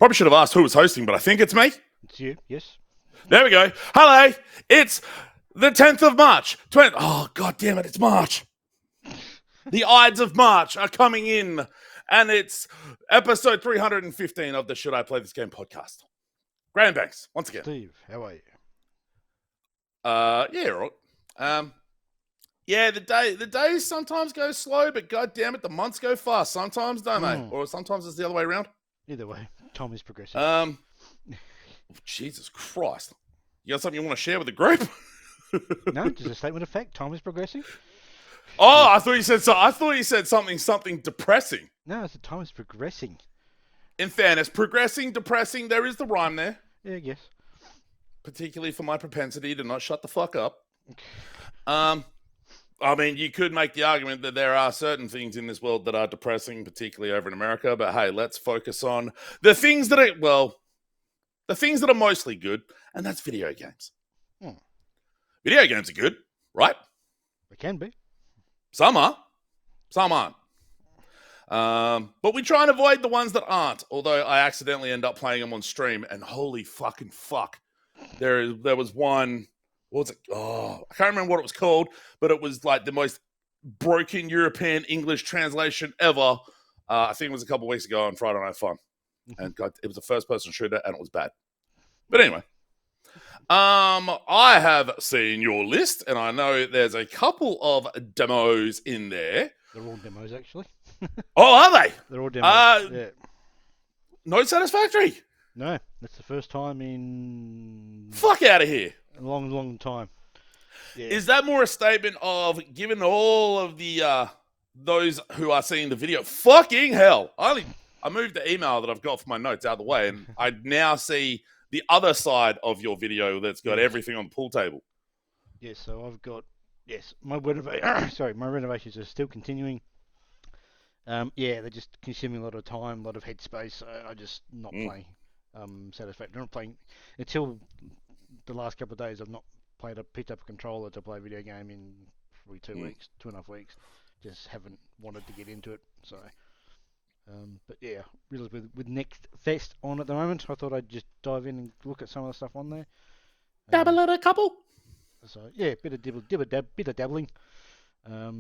Probably should have asked who was hosting, but I think it's me. It's you, yes. There we go. Hello, it's the 10th of March. Oh, God damn it, it's March. The Ides of March are coming in, and it's episode 315 of the Should I Play This Game podcast. Graham Banks, once again. Steve, how are you? Yeah, right. Yeah, the days sometimes go slow, but God damn it, the months go fast sometimes, don't they? Or sometimes it's the other way around. Either way, time is progressing. Jesus Christ. You got something you want to share with the group? No, just a statement of fact. Time is progressing. Oh, I thought you said something depressing. No, I said time is progressing. In fairness, progressing, depressing, there is the rhyme there. Yeah, I guess. Particularly for my propensity to not shut the fuck up. I mean, you could make the argument that there are certain things in this world that are depressing, particularly over in America, but hey, let's focus on the things that are mostly good, and that's video games. Video games are good, right? They can be. Some are. Some aren't. But we try and avoid the ones that aren't, although I accidentally end up playing them on stream, and holy fucking fuck. There was one, what was it? Oh, I can't remember what it was called, but it was like the most broken European English translation ever. I think it was a couple of weeks ago on Friday Night Fun. And God, it was a first-person shooter, and it was bad. But anyway. I have seen your list, and I know there's a couple of demos in there. They're all demos, actually. Oh, are they? They're all demos. Yeah. Not satisfactory. No, that's the first time in... Fuck out of here. A long, long time. Yeah. Is that more a statement of, given all of the those who are seeing the video, fucking hell, I moved the email that I've got for my notes out of the way, and I now see the other side of your video that's got everything on the pool table. Yes, so I've got... Yes, my renovations are still continuing. Yeah, they're just consuming a lot of time, a lot of headspace, so I'm just not playing satisfactory. I'm not playing... Until the last couple of days, I've not picked up a controller to play a video game in probably 2 weeks, 2.5 weeks. Just haven't wanted to get into it, so... but yeah, really with Next Fest on at the moment, I thought I'd just dive in and look at some of the stuff on there. Dabble at a couple. So yeah, bit of dabbling. I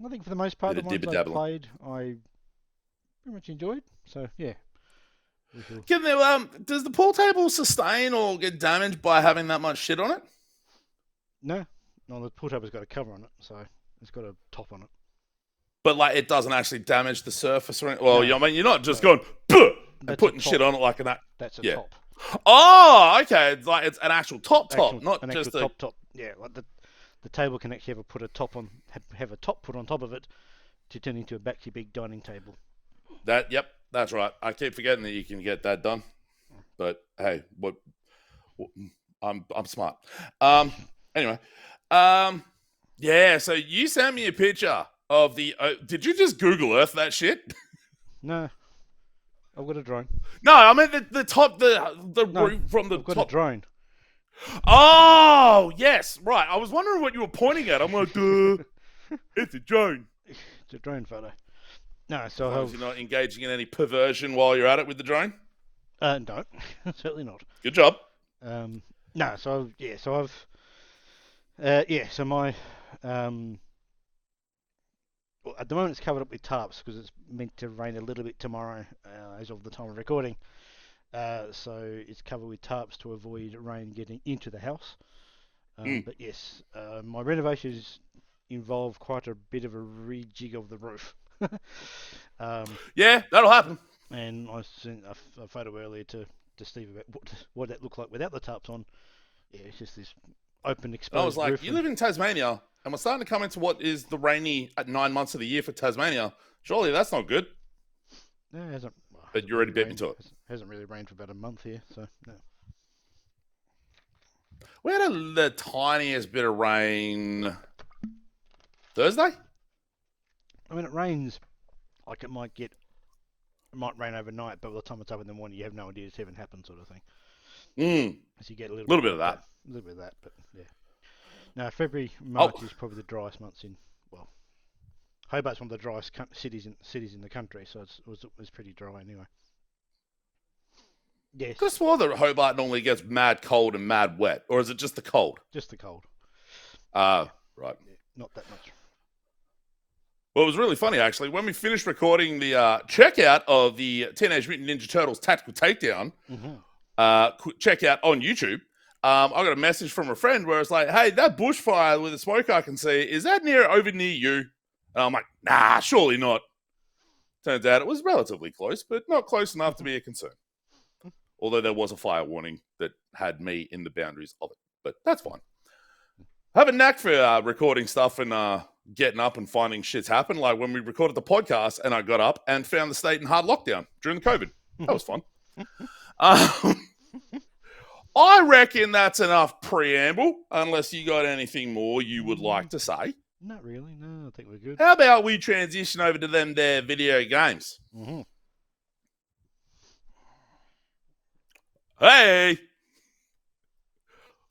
think for the most part, the ones I played, I pretty much enjoyed. So yeah. Does the pool table sustain or get damaged by having that much shit on it? No, the pool table's got a cover on it, so it's got a top on it. But like, it doesn't actually damage the surface or anything. Well, no. I mean, you're not just going and putting shit on it like that. That's a top. Oh, okay. It's like it's an actual top, not an just a top. Yeah, like the table can actually have a top put on top of it to turn into a baxy big dining table. That's right. I keep forgetting that you can get that done. But hey, I'm smart. Anyway, yeah. So you sent me a picture of the. Did you just Google Earth that shit? No, I've got a drone. No, I mean the top, the roof from the I've got top. a drone. Oh yes, right. I was wondering what you were pointing at. I'm like, duh, it's a drone. It's a drone photo. No, so you're not engaging in any perversion while you're at it with the drone. No, certainly not. Good job. No, so my well, at the moment it's covered up with tarps because it's meant to rain a little bit tomorrow, as of the time of recording. So it's covered with tarps to avoid rain getting into the house. But yes, my renovations involve quite a bit of a rejig of the roof. Yeah, that'll happen. And I sent a photo earlier to Steve about what that looked like without the tarps on. Yeah, it's just this open, exposed I was like, roof. You live in Tasmania, and we're starting to come into what is the rainy 9 months of the year for Tasmania. Surely that's not good. No, it hasn't. But you already beat me to it. Hasn't really rained for about a month here, so no. We had the tiniest bit of rain Thursday. I mean, it rains like it might rain overnight, but by the time it's up in the morning, you have no idea it's even happened, sort of thing. So you get a little bit of that. A little bit of that, but yeah. No, February, March is probably the driest months in. Well, Hobart's one of the driest cities in the country, so it was pretty dry anyway. Yes. I could have swore that Hobart normally gets mad cold and mad wet, or is it just the cold? Just the cold. Right. Yeah, not that much. Well, it was really funny, actually. When we finished recording the checkout of the Teenage Mutant Ninja Turtles Tactical Takedown, checkout on YouTube, I got a message from a friend where it's like, hey, that bushfire with the smoke I can see, is that over near you? And I'm like, nah, surely not. Turns out it was relatively close, but not close enough to be a concern. Although there was a fire warning that had me in the boundaries of it. But that's fine. I have a knack for recording stuff and getting up and finding shit's happen. Like when we recorded the podcast and I got up and found the state in hard lockdown during the COVID. That was fun. I reckon that's enough preamble, unless you got anything more you would like to say. Not really. No, I think we're good. How about we transition over to them there video games? Mm-hmm. Hey!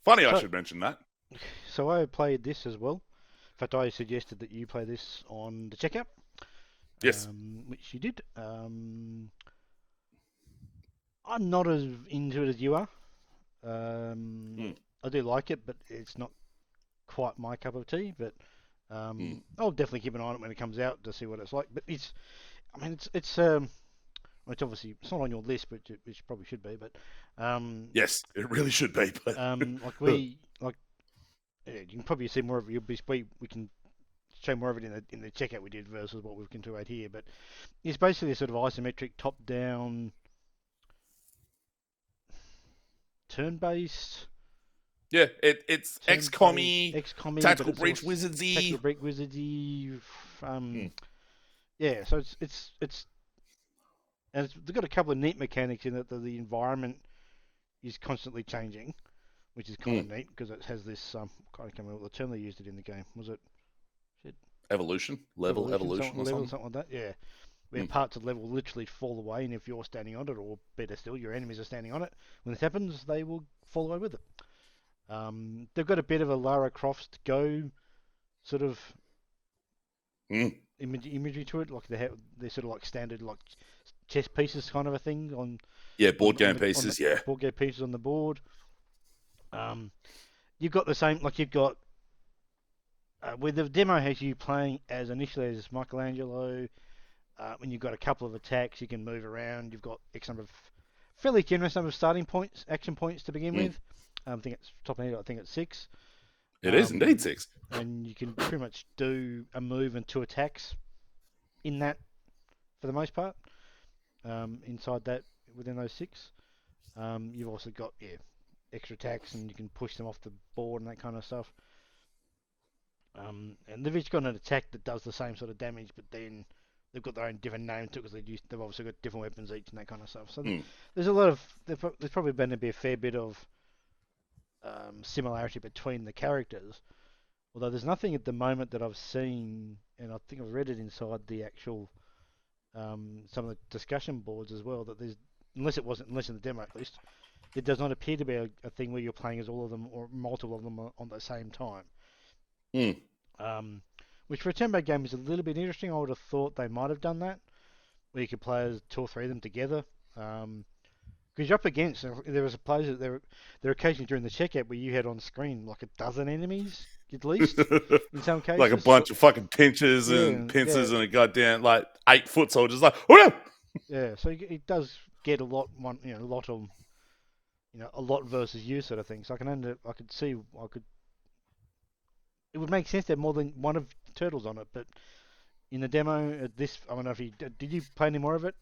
Funny I should mention that. So I played this as well. In fact, I suggested that you play this on the checkout. Yes. Which you did. I'm not as into it as you are. I do like it, but it's not quite my cup of tea. But I'll definitely keep an eye on it when it comes out to see what it's like. But it's obviously it's not on your list, which probably should be. But yes, it really should be. But you can probably see more of it. We can show more of it in the checkout we did versus what we can do right here. But it's basically a sort of isometric top-down, turn-based. Yeah, it's XCOM-y, Tactical Breach Wizardsy. Tactical Breach Wizardsy. Yeah, so they've got a couple of neat mechanics in it. The environment is constantly changing, which is kind of neat because it has this. I can't remember what the term they used it in the game. Was it? Evolution, level evolution, or something like that. Yeah, where parts of the level literally fall away, and if you're standing on it, or better still, your enemies are standing on it, when this happens, they will fall away with it. They've got a bit of a Lara Croft Go sort of imagery to it, like they're sort of like standard like chess pieces kind of a thing on. Yeah, board game pieces. Board game pieces on the board. You've got the same, like you've got. Where the demo has you playing initially as Michelangelo, when you've got a couple of attacks, you can move around. You've got X number of fairly generous number of starting points, action points to begin with. I think it's top end. I think it's 6. It is indeed 6. And you can pretty much do a move and 2 attacks in that, for the most part. Inside that, within those 6, you've also got extra attacks, and you can push them off the board and that kind of stuff. And they've each got an attack that does the same sort of damage, but then they've got their own different name too, because they've obviously got different weapons each and that kind of stuff. So there's a lot of there's probably going to be a fair bit of similarity between the characters. Although there's nothing at the moment that I've seen, and I think I've read it inside the actual some of the discussion boards as well, that there's unless in the demo at least, it does not appear to be a thing where you're playing as all of them or multiple of them on the same time. Which for a turn-based game is a little bit interesting. I would have thought they might have done that, where you could play as 2 or 3 of them together. Because you're up against, there was a players there are occasions during the checkout where you had on screen like a dozen enemies at least in some cases, like a bunch of fucking pinchers and pincers and a goddamn like 8-foot soldiers. Like, oh no! Yeah, so it does get a lot versus you sort of thing. So it would make sense to have more than one of the turtles on it, but in the demo, I don't know if did you play any more of it?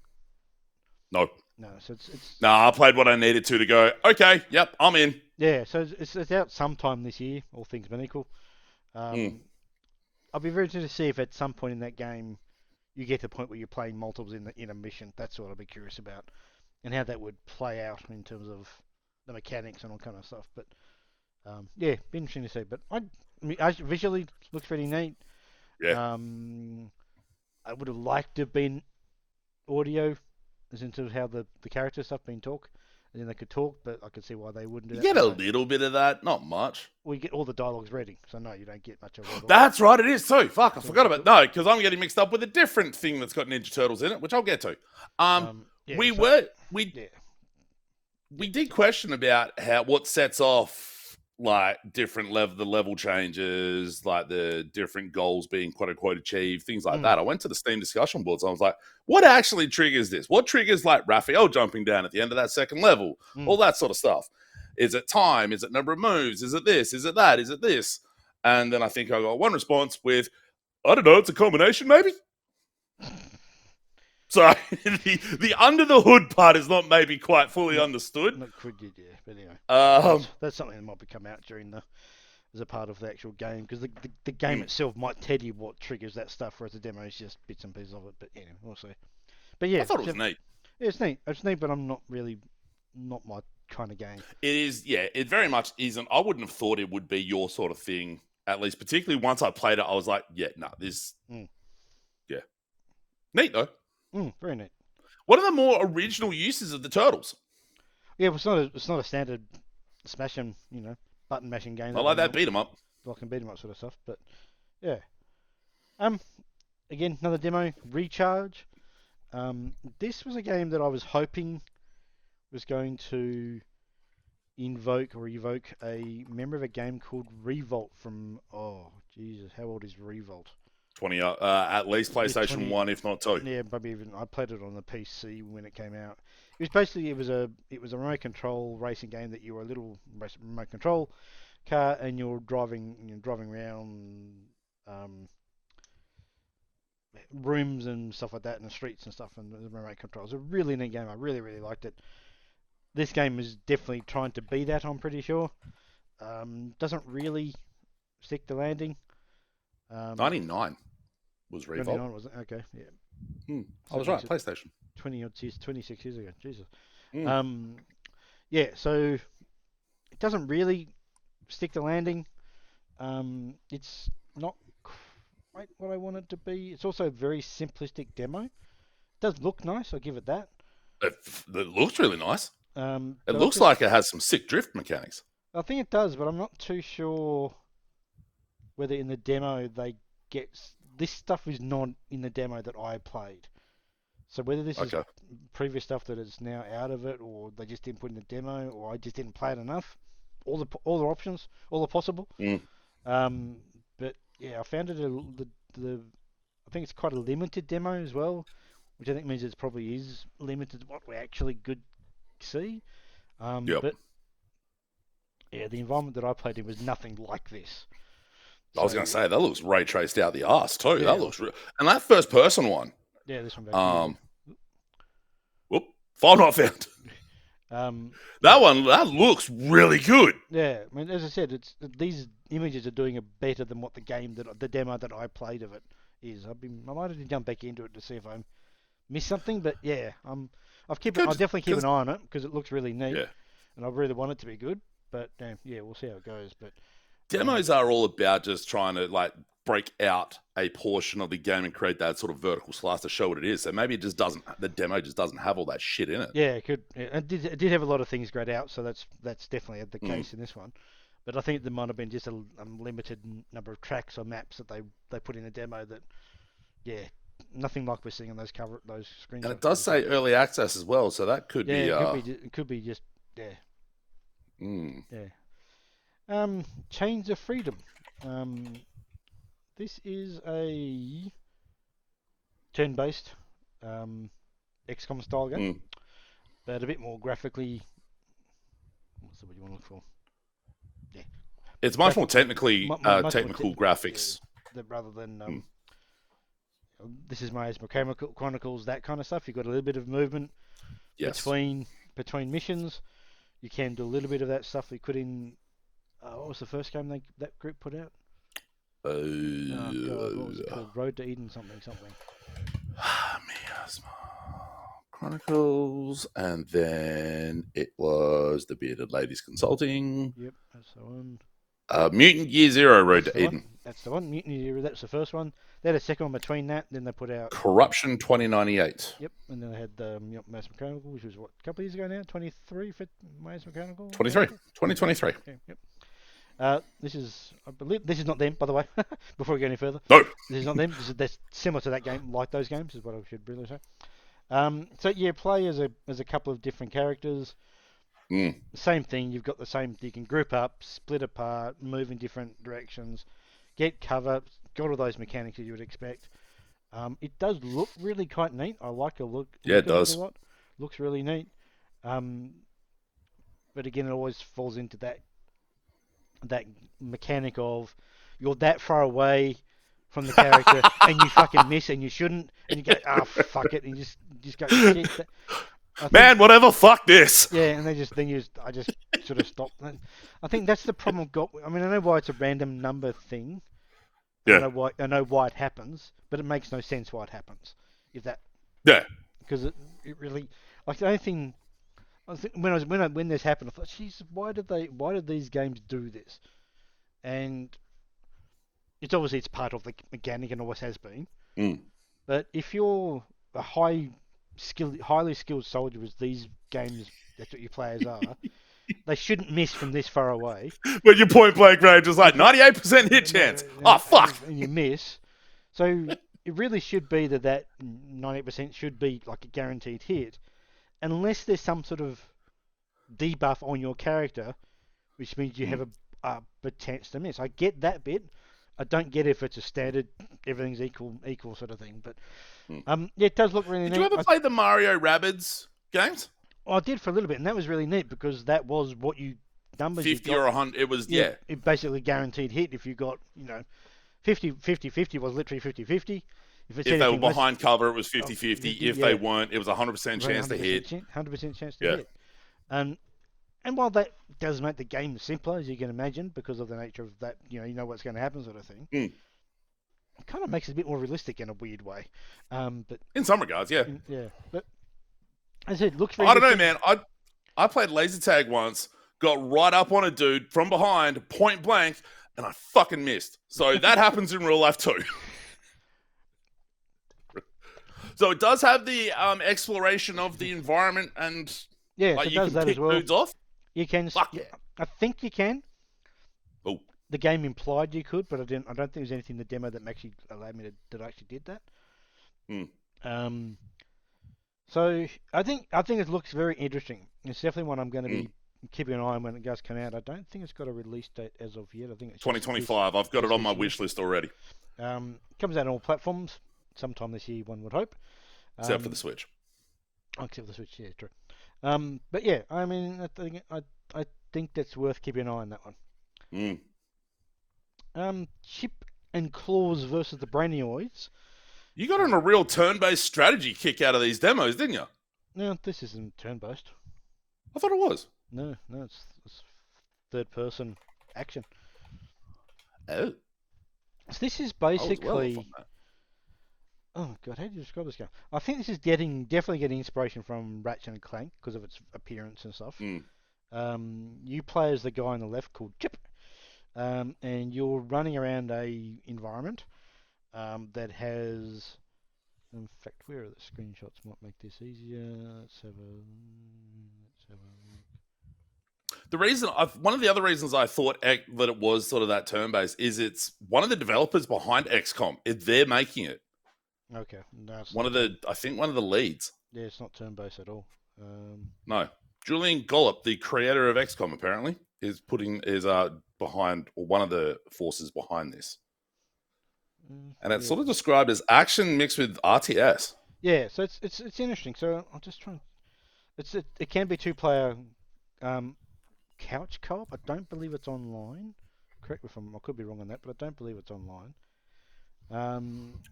No. No, so it's. No, I played what I needed to go, okay, yep, I'm in. Yeah, so it's out sometime this year, all things being equal. I'll be very interested to see if at some point in that game you get to the point where you're playing multiples in a mission. That's what I'll be curious about, and how that would play out in terms of the mechanics and all kind of stuff. But be interesting to see. But visually looks pretty neat. Yeah. I would have liked to have been audio, as into how the character stuff being talk, and then they could talk, but I could see why they wouldn't do you that. You get a little bit of that, not much. We get all the dialogues ready, so no, you don't get much of it. That's right, it is too. Fuck, I forgot about no, because I'm getting mixed up with a different thing that's got Ninja Turtles in it, which I'll get to. we did question about what sets off like different the level changes, like the different goals being quote unquote achieved, things like that. I went to the Steam discussion boards. I was like, what actually triggers this? What triggers like Raphael jumping down at the end of that second level? All that sort of stuff. Is it time? Is it number of moves? Is it this? Is it that? Is it this? And then I think I got one response with, I don't know, it's a combination maybe. So the under the hood part is not maybe quite fully understood. Not could you, yeah. But anyway, that's something that might come out during as a part of the actual game, because the game itself might tell you what triggers that stuff, whereas the demo is just bits and pieces of it. But anyway, we'll see. But yeah, I thought it was neat. Yeah, it's neat. It's neat, but I'm not my kind of game. It is, yeah. It very much isn't. I wouldn't have thought it would be your sort of thing. At least, particularly once I played it, I was like, yeah, no, this, yeah, neat though. Very neat. What are the more original uses of the turtles? Yeah, well, it's not a standard smashing, button mashing game. I like that beat 'em up. Block and beat 'em up sort of stuff, but yeah. Again, another demo, Recharge. This was a game that I was hoping was going to invoke or evoke a memory of a game called Revolt from, oh Jesus, how old is Revolt? 20, at least PlayStation 20, 1, if not 2. Yeah, maybe even I played it on the PC when it came out. It was basically it was a remote control racing game that you were a little remote control car and you're driving around rooms and stuff like that in the streets and stuff, and the remote control. It was a really neat game. I really liked it. This game is definitely trying to be that, I'm pretty sure. Doesn't really stick the landing. 99 was Revolt. 99 was it? Okay, yeah. I was right, PlayStation. 26 years ago, Jesus. Yeah, so it doesn't really stick the landing. It's not quite what I want it to be. It's also a very simplistic demo. It does look nice, I'll give it that. It looks really nice. It looks just, like it has some sick drift mechanics. I think it does, but I'm not too sure whether in the demo they get... This stuff is not in the demo that I played. So whether this is previous stuff that is now out of it, or they just didn't put in the demo, or I just didn't play it enough. All the options, all the possible. But yeah, I found it I think it's quite a limited demo as well, which I think means it probably is limited to what we actually could see. But yeah, the environment that I played in was nothing like this. I was going to say, that looks ray traced out the arse too. Yeah. That looks real. And that first person one. Yeah, this one. File not found. That looks really good. Yeah, I mean, as I said, these images are doing it better than what the demo that I played of it is. I might have to jump back into it to see if I missed something, but yeah, I'll definitely keep an eye on it because it looks really neat, and I really want it to be good. But yeah, we'll see how it goes. But demos are all about just trying to like break out a portion of the game and create that sort of vertical slice to show what it is. So maybe the demo just doesn't have all that shit in it. Yeah, it could. It did have a lot of things grayed out, so that's definitely the case in this one. But I think there might have been just a limited number of tracks or maps that they put in the demo that, yeah, nothing like we're seeing on those screens. And it does say early access as well, so that could be. It could be just Chains of Freedom. This is a turn-based XCOM style game, but a bit more graphically. What's the word you want to look for? Yeah, it's much more technical graphics, rather than this is Miasma Chronicles, that kind of stuff. You've got a little bit of movement between missions. You can do a little bit of that stuff we could in. What was the first game that group put out? What was it called? Road to Eden something. Miasma Chronicles, and then it was the Bearded Ladies Consulting. Yep, that's the one. Mutant Year Zero, Road to Eden. That's the one. Mutant Year Zero, that's the first one. They had a second one between that, then they put out Corruption 2098. Yep, and then they had Miasma Chronicles, which was what, a couple of years ago now? 23 for Miasma Chronicles? 2023. Yep. This is, I believe, this is not them, by the way. Before we go any further, no, this is not them. That's similar to that game, like those games, is what I should really say. So yeah, play as a couple of different characters. Mm. Same thing. You've got the same. You can group up, split apart, move in different directions, get cover. Got all those mechanics that you would expect. It does look really quite neat. I like the Yeah, look it of it a does. lot. Looks really neat. Um, but again, it always falls into that mechanic of you're that far away from the character and you fucking miss and you shouldn't and you go fuck it and you just go shit. I think Man, whatever, fuck this. yeah, and I just sort of stopped. I think that's the problem I've got. I mean, I know why it's a random number thing, and Yeah, I know why it happens, but it makes no sense why it happens. If that yeah. because it really like the only thing I think when this happened, I thought, jeez, why did these games do this? And it's obviously it's part of the mechanic and always has been. Mm. But if you're a highly skilled soldier, as these games, that's what your players are, they shouldn't miss from this far away. When your point blank range is like If you, 98% hit chance. Oh, fuck. and you miss, so it really should be that 90% should be like a guaranteed hit, unless there's some sort of debuff on your character, which means you have a chance to miss. I get that bit. I don't get if it's a standard, everything's equal sort of thing. But yeah, it does look really Did neat. you ever play the Mario Rabbids games? I did for a little bit, and that was really neat because that was what numbers you 50 got. or 100. It was, yeah. It basically guaranteed hit if you got 50 was literally 50-50. If If they were behind cover, it was 50-50. If yeah, they weren't, it was 100% chance to hit. 100% chance to Yeah. hit. And while that does make the game simpler, as you can imagine, because of the nature of that, you know what's going to happen sort of thing, Mm. it kind of makes it a bit more realistic in a weird way. But In some regards, yeah. yeah, but as I said, looks very I don't know, interesting. man. I played laser tag once, got right up on a dude from behind, point blank, and I fucking missed. So that happens in real life too. So it does have the exploration of the environment, and Yeah, like so it you does can that pick as well. dudes off. You can. Fuck yeah. I think you can. Oh, The game implied you could, but I didn't. I don't think there's anything in the demo that actually allowed me that actually did that. mm. So I think it looks very interesting. It's definitely one I'm going to Mm. be keeping an eye on when it does come out. I don't think it's got a release date as of yet. I think it's 2025. I've got it on my wish list already. Comes out on all platforms sometime this year, one would hope. Except for the Switch. Except for the Switch, yeah, true. But yeah, I mean, I think that's worth keeping an eye on that one. Chip and Claws versus the Brainioids. You got on a real turn-based strategy kick out of these demos, didn't you? No, this isn't turn-based. I thought it was. No, it's third-person action. Oh. So this is I was basically. well off on that. Oh god, how do you describe this game? I think this is definitely getting inspiration from Ratchet and Clank because of its appearance and stuff. You play as the guy on the left called Chip, and you're running around a environment that has. In fact, where are the screenshots? Might make this easier. Let's have a One of the other reasons I thought that it was sort of that turn-based is it's one of the developers behind XCOM. They're making it. Okay, no, I think one of the leads. Yeah, it's not turn-based at all. No, Julian Gollop, the creator of XCOM, apparently is behind, or one of the forces behind this. And it's sort of described as action mixed with RTS. Yeah, so it's interesting. So I'll just try. It can be two-player couch co-op. I don't believe it's online. Correct me if I could be wrong on that, but I don't believe it's online.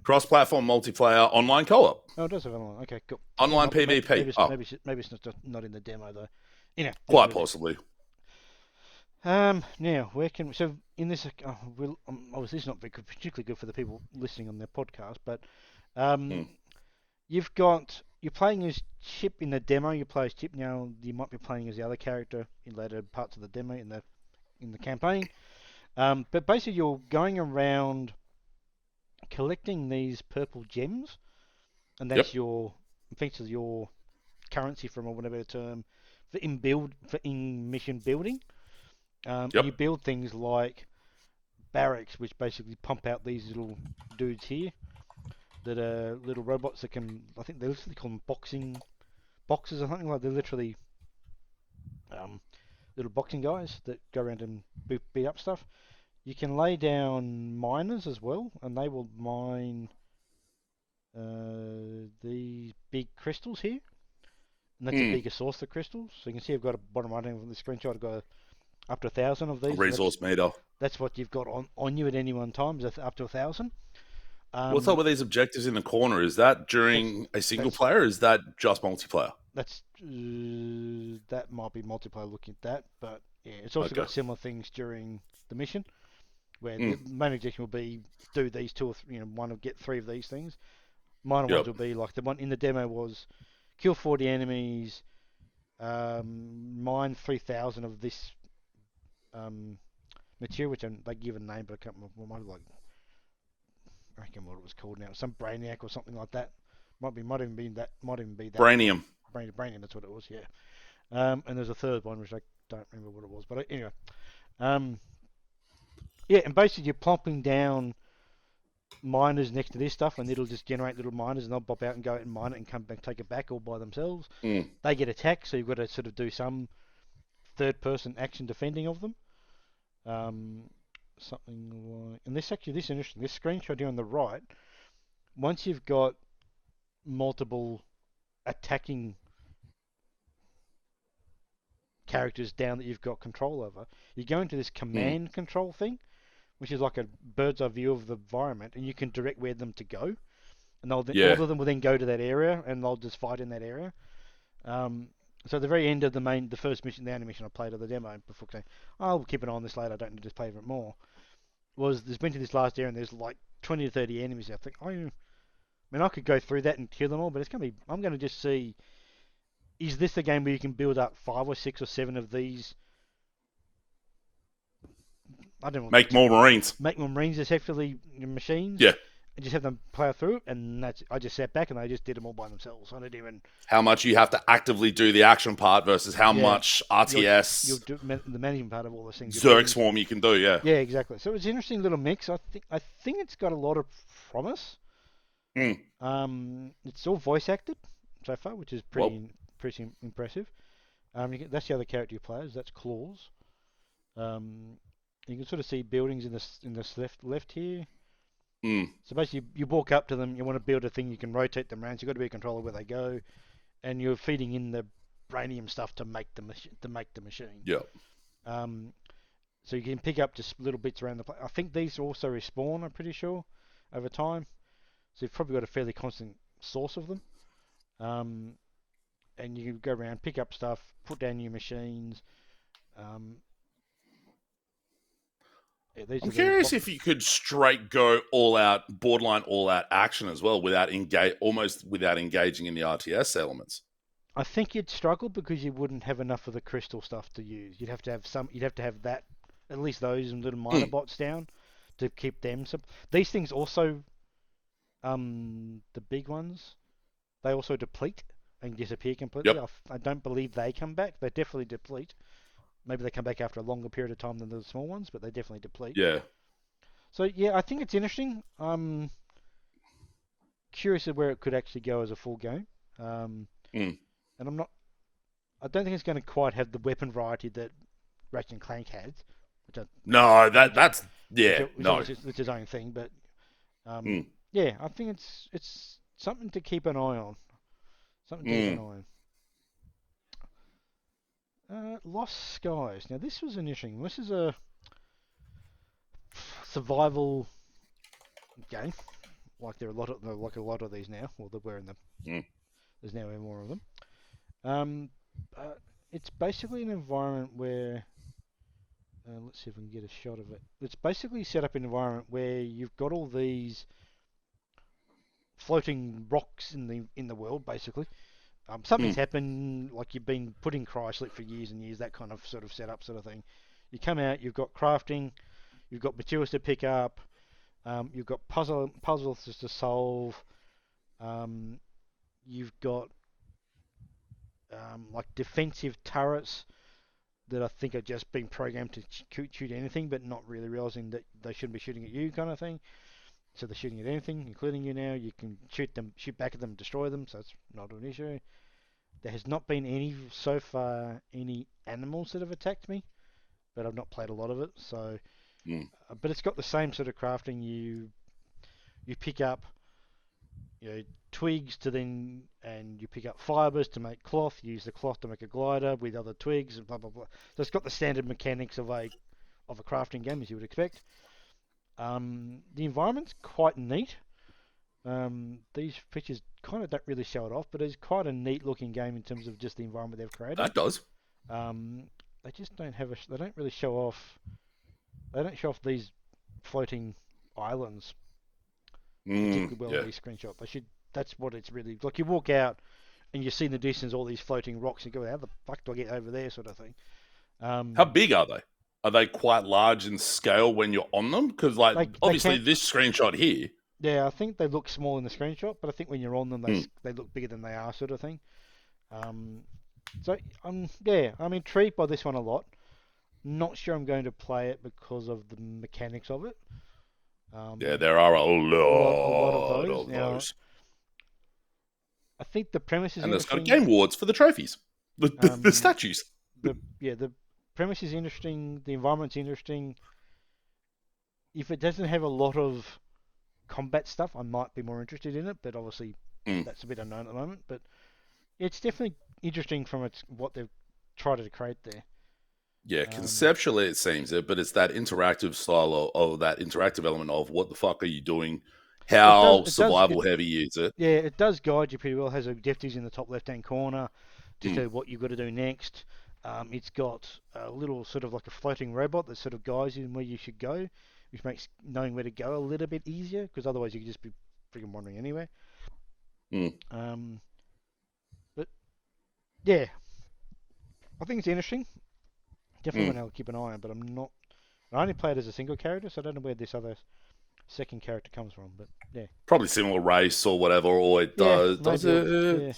Cross-platform multiplayer online co-op. Oh, it does have online. Okay, cool. Online PvP. Maybe it's not in the demo though. You know, quite possibly. Now where can so in this? Obviously, it's not particularly good for the people listening on their podcast, but you're playing as Chip in the demo. You play as Chip now. You might be playing as the other character in later parts of the demo in the campaign. But basically, you're going around collecting these purple gems, and that's effectively your currency, from whatever term, for in mission building. You build things like barracks, which basically pump out these little dudes here that are little robots that can. I think they literally call them boxes or something like. They're literally little boxing guys that go around and beat up stuff. You can lay down miners as well, and they will mine these big crystals here. And that's a bigger source of crystals. So you can see I've got a bottom right hand of the screenshot. I've got up to 1,000 of these. Resource meter. That's what you've got on you at any one time. Is up to 1,000. What's up with these objectives in the corner? Is that during a single player, or is that just multiplayer? That might be multiplayer looking at that, but yeah, it's also got similar things during the mission, where the main objective will be do these two or one will get 3 of these things. Minor ones will be like the one in the demo was kill 40 enemies, mine 3,000 of this material, which they give a name, but I can't remember. I reckon what it was called now. Some Brainiac or something like that. Might even be that. Brainium. Brainium, that's what it was, yeah. And there's a third one, which I don't remember what it was. But anyway. Yeah, and basically you're plopping down miners next to this stuff, and it'll just generate little miners, and they'll pop out and go and mine it and come back, take it back all by themselves. They get attacked, so you've got to sort of do some third-person action defending of them. Something like, and this is interesting. This screenshot here on the right, once you've got multiple attacking characters down that you've got control over, you go into this command control thing, which is like a bird's eye view of the environment, and you can direct where them to go, and all of them will then go to that area, and they'll just fight in that area. So at the very end of the first mission, the animation I played of the demo before saying, I'll keep an eye on this later, I don't need to play it more, was there's been to this last area and there's like 20 to 30 enemies. I think, I could go through that and kill them all, but I'm going to just see, is this a game where you can build up 5 or 6 or 7 of these? I don't know. Make more Marines. Make more Marines, effectively machines. Yeah. And just have them plow through it, and I just sat back and they just did them all by themselves. I didn't even. How much you have to actively do the action part versus how much RTS. You'll do the management part of all those things. Zerg Swarm you can do, yeah. Yeah, exactly. So it's an interesting little mix. I think it's got a lot of promise. It's all voice acted so far, which is pretty impressive. That's the other character you play. That's Claws. You can sort of see buildings in this left here. So basically, you walk up to them, you want to build a thing, you can rotate them around, so you've got to be a controller where they go, and you're feeding in the brainium stuff to make the machine. Yeah. So you can pick up just little bits around the place. I think these also respawn, I'm pretty sure, over time. So you've probably got a fairly constant source of them. And you can go around, pick up stuff, put down new machines. I'm curious if you could straight go all out, borderline all out action as well, almost without engaging in the RTS elements. I think you'd struggle because you wouldn't have enough of the crystal stuff to use. You'd have to have that, at least those little miner bots down to keep them. So these things also, the big ones, they also deplete and disappear completely. Yep. I don't believe they come back. They definitely deplete. Maybe they come back after a longer period of time than the small ones, but they definitely deplete. Yeah. So, yeah, I think it's interesting. I'm curious of where it could actually go as a full game. And I don't think it's going to quite have the weapon variety that Ratchet and Clank had. That's It's his own thing, but yeah, I think it's something to keep an eye on. Lost Skies. Now this was interesting. This is a survival game, like there are a lot of these now. Well, there were in the. There's now more of them. It's basically an environment where. Let's see if we can get a shot of it. It's basically set up an environment where you've got all these floating rocks in the world, basically. Something's happened, like you've been put in cryosleep for years and years, that kind of sort of setup sort of thing. You come out, you've got crafting, you've got materials to pick up, you've got puzzles to solve, you've got like defensive turrets that I think are just being programmed to shoot anything, but not really realizing that they shouldn't be shooting at you, kind of thing. So they're shooting at anything, including you now. You can shoot back at them, destroy them, so it's not an issue. There has not been any so far any animals that have attacked me, but I've not played a lot of it. So, but it's got the same sort of crafting. You pick up twigs to then, and you pick up fibers to make cloth. You use the cloth to make a glider with other twigs and blah blah blah. So it's got the standard mechanics of a crafting game as you would expect. The environment's quite neat. These pictures kind of don't really show it off, but it's quite a neat looking game in terms of just the environment they've created. That does. They just don't have they don't really show off. They don't show off these floating islands particularly well in these screenshots. They should. That's what it's really like. You walk out and you see in the distance all these floating rocks, and you go, "How the fuck do I get over there?" Sort of thing. How big are they? Are they quite large in scale when you're on them? Because, obviously, this screenshot here. Yeah, I think they look small in the screenshot, but I think when you're on them, they look bigger than they are, sort of thing. So, I'm intrigued by this one a lot. Not sure I'm going to play it because of the mechanics of it. There are a lot of those. I think the premise is and interesting. And there's got game awards for the trophies. The statues. The premise is interesting. The environment's interesting. If it doesn't have a lot of combat stuff, I might be more interested in it, but obviously that's a bit unknown at the moment. But it's definitely interesting from what they've tried to create there. Yeah, conceptually it seems it, but it's that interactive style of that interactive element of what the fuck are you doing? How survival heavy is it? Yeah, it does guide you pretty well. It has objectives in the top left-hand corner to tell you what you've got to do next. It's got a little sort of like a floating robot that sort of guides you in where you should go, which makes knowing where to go a little bit easier, because otherwise you could just be freaking wandering anywhere. But yeah, I think it's interesting. Definitely one I'll keep an eye on, but I'm not. I only play it as a single character, so I don't know where this other second character comes from. But yeah, probably similar race or whatever, or it does. Does it? Yeah,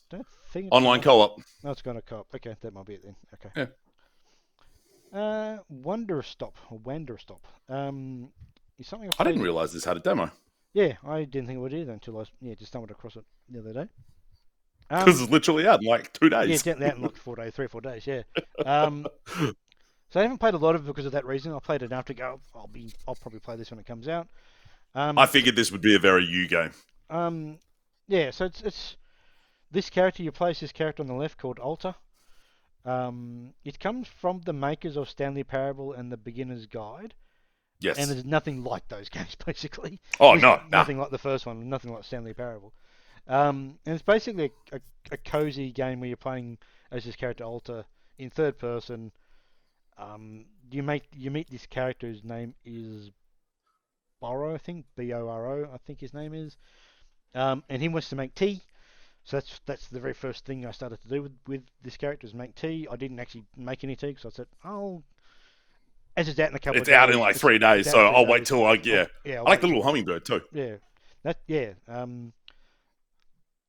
don't think online co-op. No, it's going to co-op. Okay, that might be it then. Okay. Yeah. Wanderstop. Is something I didn't realize this had a demo. Yeah, I didn't think it would either until I just stumbled across it the other day. Because it's literally out in like 2 days. Yeah, it's out in like 3 or 4 days. Yeah. So I haven't played a lot of it because of that reason. I played it after go. I'll probably play this when it comes out. I figured this would be a very you game. Yeah. So it's this character. You play this character on the left called Alta. It comes from the makers of Stanley Parable and the Beginner's Guide. Yes. And there's nothing like those games, basically. Oh, no. Nothing like the first one, nothing like Stanley Parable. And it's basically a cozy game where you're playing as this character Alta in third person. You meet this character whose name is Boro, I think, Boro, I think his name is. And he wants to make tea. So that's the very first thing I started to do with this character is make tea. I didn't actually make any tea because I said, as it's out in a couple of days. It's out in like 3 days, so I'll wait till I like the little hummingbird too. Yeah.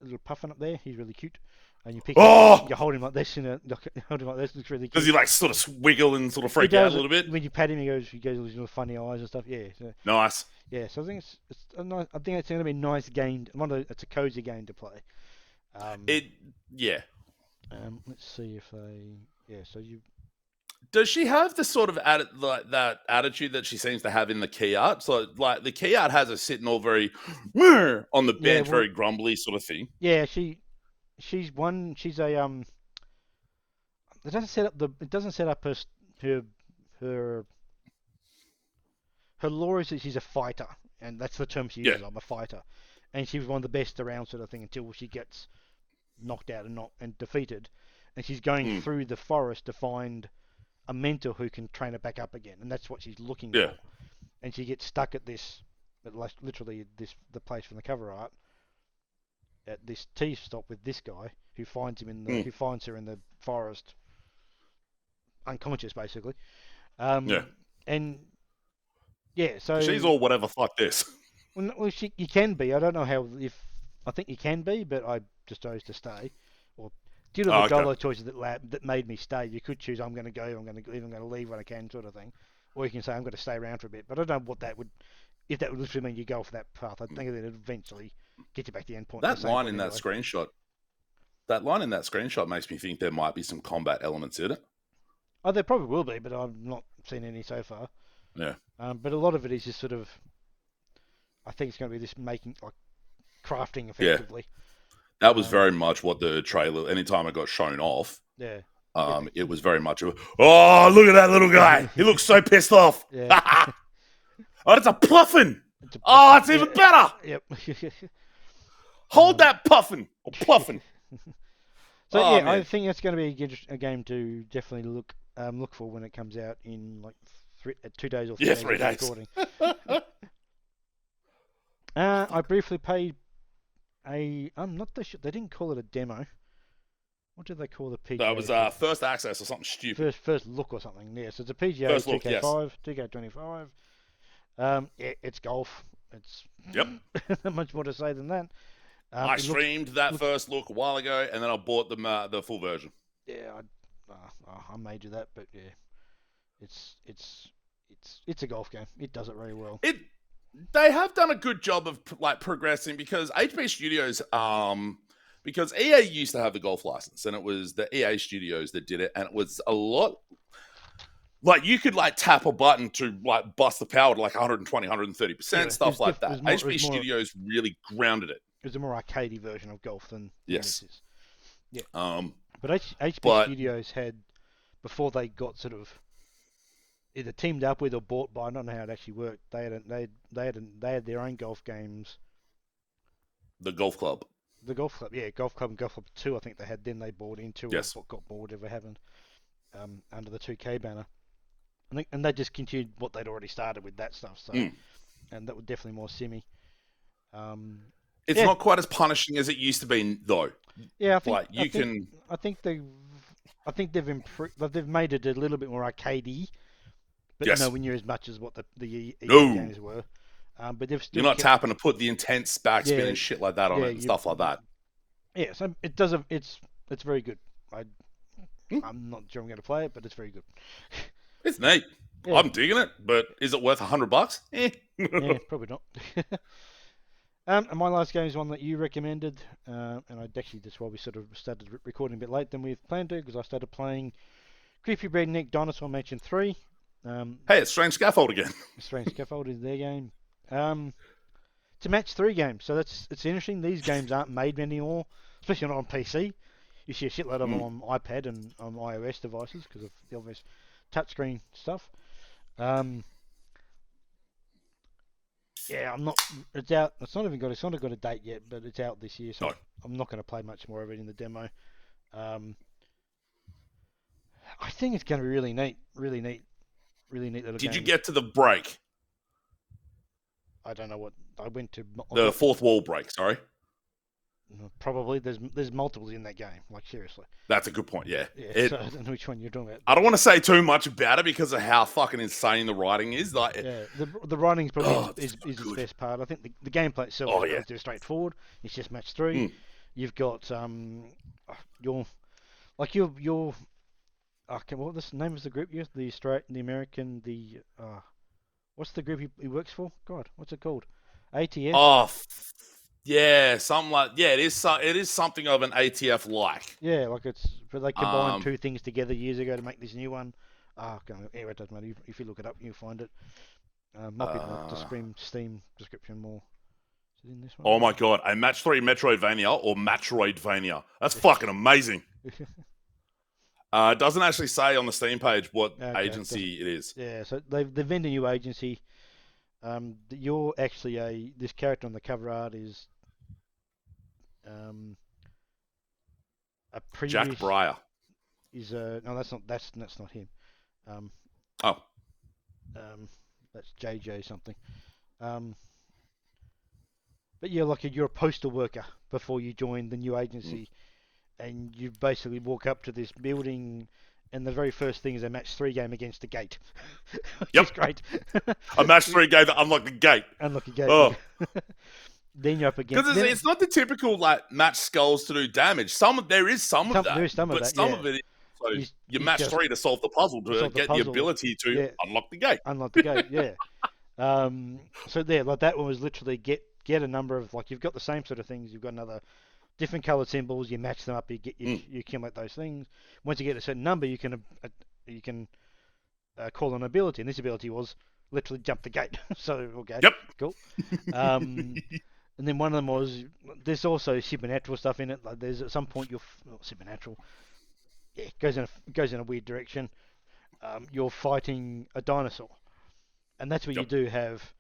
A little puffin up there, he's really cute. And you you hold him like this, hold him like this, looks really cute. Does he like sort of wiggle and sort of freak out a little bit? When you pat him, he goes with his little funny eyes and stuff. Yeah. So, nice. Yeah, so I think it's going to be a nice game. It's a cozy game to play. Let's see if so you. Does she have the sort of that attitude that she seems to have in the key art? So, like, the key art has her sitting all very on the bench, very grumbly sort of thing. Yeah, she's a It doesn't set up her lore is that she's a fighter, and that's the term she uses. I'm a fighter, and she was one of the best around, sort of thing, until she gets knocked out and defeated, and she's going through the forest to find a mentor who can train her back up again, and that's what she's looking for. And she gets stuck at the place from the cover art, at this tea stop with this guy who finds who finds her in the forest, unconscious basically. So she's all whatever fuck this. Well, you can be. I don't know how. I think you can be, but I just chose to stay. Or due to the dollar choices that made me stay, you could choose. I'm going to go. I'm going to leave. I'm going to leave when I can, sort of thing. Or you can say I'm going to stay around for a bit. But I don't know what that would. If that would literally mean you go off that path, I think it would eventually get you back to the end point. That line in that screenshot. That line in that screenshot makes me think there might be some combat elements in it. Oh, there probably will be, but I've not seen any so far. Yeah. But a lot of it is just sort of, I think it's going to be this making, like, crafting Yeah. effectively. That was very much what the trailer, anytime it got shown off, Yeah. it was very much, oh, look at that little guy. He looks so pissed off. Yeah. Oh, it's a Pluffin. Oh, it's even better. Yep. Hold that Puffin. Or Pluffin. So Oh, yeah, man. I think that's going to be a game to definitely look for when it comes out in like 2 days or 3 days. 3 days. Recording. I briefly played I'm not sure. They didn't call it a demo. What did they call the PGA? That was first access or something stupid. First look or something. Yeah, so it's a PGA First look, 2K5, 2K25. Yeah, it's golf. It's Yep. not much more to say than that. I streamed that first look a while ago, and then I bought the full version. Yeah, I made you that, but yeah, it's a golf game. It does it very well. They have done a good job of like progressing because HP Studios, because EA used to have the golf license, and it was the EA Studios that did it, and it was a lot. Like, you could, like, tap a button to, like, bust the power to, like, 120, 130%, stuff like that. HP Studios really grounded it. It was a more arcadey version of golf than yes. This is. Yeah. But HP Studios had, before they got sort of either teamed up with or bought by, I don't know how it actually worked. They had their own golf games. The Golf Club. The Golf Club, yeah, Golf Club and Golf Club 2, I think they had. Then they bought into yes. or got bought, whatever happened, under the 2K banner. And they just continued what they'd already started with that stuff. So, and that was definitely more simmy. It's not quite as punishing as it used to be, though. Yeah, I think like, I think they've improved. They've made it a little bit more arcadey, but nowhere near as much as what the games were. But they've still. You're not tapping to put the intense backspin and shit like that on it and stuff like that. Yeah, so it does. It's very good. I'm not sure I'm going to play it, but it's very good. It's neat. Yeah. I'm digging it, but is it worth $100? Yeah, probably not. And my last game is one that you recommended, and that's why we sort of started recording a bit late than we planned to, because I started playing Creepy Redneck Dinosaur Mansion 3. Hey, it's Strange Scaffold again. Strange Scaffold is their game. It's a match 3 game, so it's interesting. These games aren't made anymore, especially not on PC. You see a shitload of them on iPad and on iOS devices because of the obvious touchscreen stuff. Yeah, I'm not. It's out. It's not got a date yet, but it's out this year, so I'm not going to play much more of it in the demo. I think it's going to be really neat little game. Did you get to the break? I don't know what I went to. The fourth wall break. Sorry. Probably there's multiples in that game. Like, seriously. That's a good point. Yeah. So I don't know which one you're talking about. I don't want to say too much about it because of how fucking insane the writing is. Like, yeah, the writing's probably is its best part. I think the gameplay itself is relatively straightforward. It's just match 3. You've got your okay, what was the name of the group? The American, what's the group he works for? God, what's it called? ATF. Oh. Yeah, something like it is something of an ATF like. Yeah, like but they combined 2 things together years ago to make this new one. Anyway, it doesn't matter. If you look it up, you'll find it. Might be the Steam description more. Is it in this one? Oh my god, a match 3 Metroidvania or Metroidvania. That's fucking amazing. It doesn't actually say on the Steam page what agency it is. Yeah, so they've invented a new agency. You're actually this character on the cover art is a previous Jack Breyer. No, that's not him. That's JJ something. But yeah, you're a postal worker before you join the new agency, and you basically walk up to this building. And the very first thing is a match 3 game against the gate. Which is great. A match 3 game that unlock the gate. Unlock the gate. Oh. Then you're up against. Because it's not the typical match skulls to do damage. There is some of that. There is some of that. Some of it is you match 3 to solve the puzzle to get the ability to unlock the gate. Unlock the gate. Yeah. So there, that one was literally get a number of you've got the same sort of things. You've got another different coloured symbols. You match them up. You accumulate those things. Once you get a certain number, you can call an ability, and this ability was literally jump the gate. So okay, Yep. cool. And then one of them was there's also supernatural stuff in it. Like there's at some point supernatural. Yeah, goes in a weird direction. You're fighting a dinosaur, and that's where you Yep. do have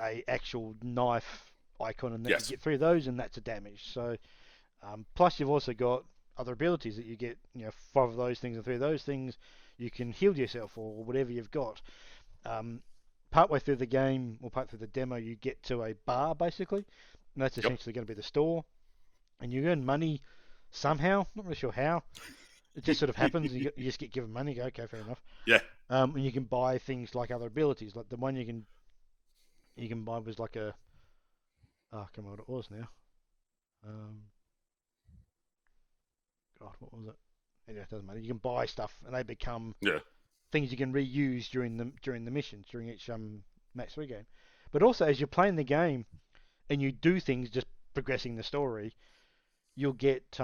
a actual knife icon, and then Yes. you get 3 of those, and that's a damage. So plus you've also got other abilities that you get. 5 of those things and 3 of those things. You can heal yourself or whatever you've got. Partway through the game, or part through the demo, you get to a bar, basically. And that's essentially going to be the store. And you earn money somehow. Not really sure how. It just sort of happens. You just get given money. You go, okay, fair enough. Yeah. And you can buy things like other abilities. Like the one you can buy was like a... Oh, I can't remember what it was now. God, what was it? Anyway, it doesn't matter. You can buy stuff, and they become... Yeah. things you can reuse during the missions, during each match 3 game. But also, as you're playing the game and you do things just progressing the story, you'll get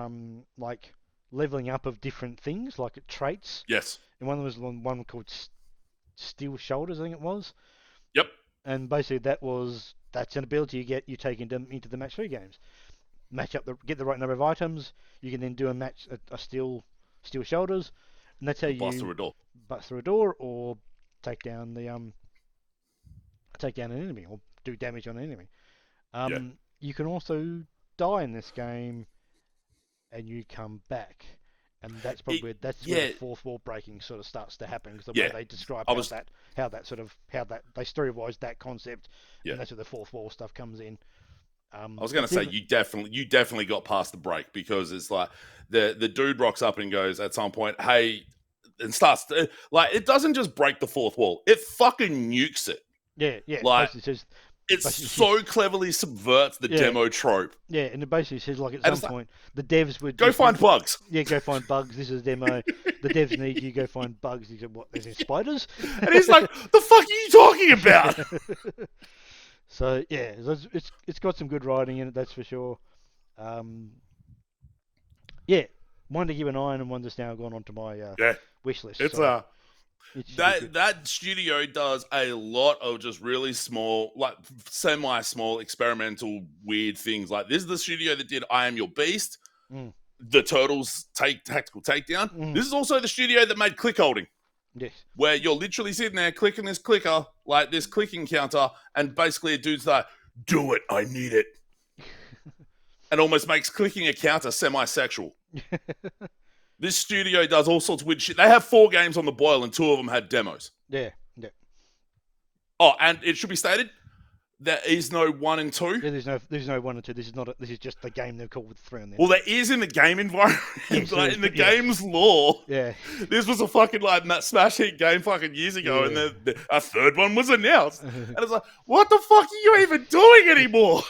like leveling up of different things, like traits. Yes. And one was one called Steel Shoulders, I think it was. Yep. And basically that's an ability you take into the match 3 games. Get the right number of items. You can then do a steel shoulders, and that's how you Bust through a door. Bust through a door or take down an enemy or do damage on an enemy. Yeah. You can also die in this game, and you come back, and that's probably where the fourth wall breaking sort of starts to happen, because the way they describe how that they storyboard that concept, and that's where the fourth wall stuff comes in. I was going to say you definitely got past the break, because it's like the dude rocks up and goes at some point, hey, and starts to, like, it doesn't just break the fourth wall, it fucking nukes it. Yeah. Like, it so cleverly subverts the demo trope. Yeah, and it basically says, like, at some point the devs would go find bugs. Yeah, go find bugs. This is a demo. The devs need you. Go find bugs. He said, what? There's spiders. And he's like, the fuck are you talking about? So yeah, it's got some good writing in it, that's for sure. Yeah, one to keep an eye on, and one that's now gone onto my wish list. It's so that studio does a lot of just really small, like semi-small, experimental, weird things. Like, this is the studio that did I Am Your Beast, the Turtles Tactical Takedown. This is also the studio that made click holding. Yes. Where you're literally sitting there clicking this clicker, like this clicking counter, and basically a dude's like, do it, I need it. And almost makes clicking a counter semi-sexual. This studio does all sorts of weird shit. They have 4 games on the boil, and 2 of them had demos. Yeah. Oh, and it should be stated, there is no 1 and 2. Yeah, there's no 1 and 2. This is just the game they've called with 3 on there. Well, there is in the game environment, like in the game's lore. Yeah. This was a fucking like smash hit game fucking years ago, and a 3rd one was announced, and it's like, what the fuck are you even doing anymore?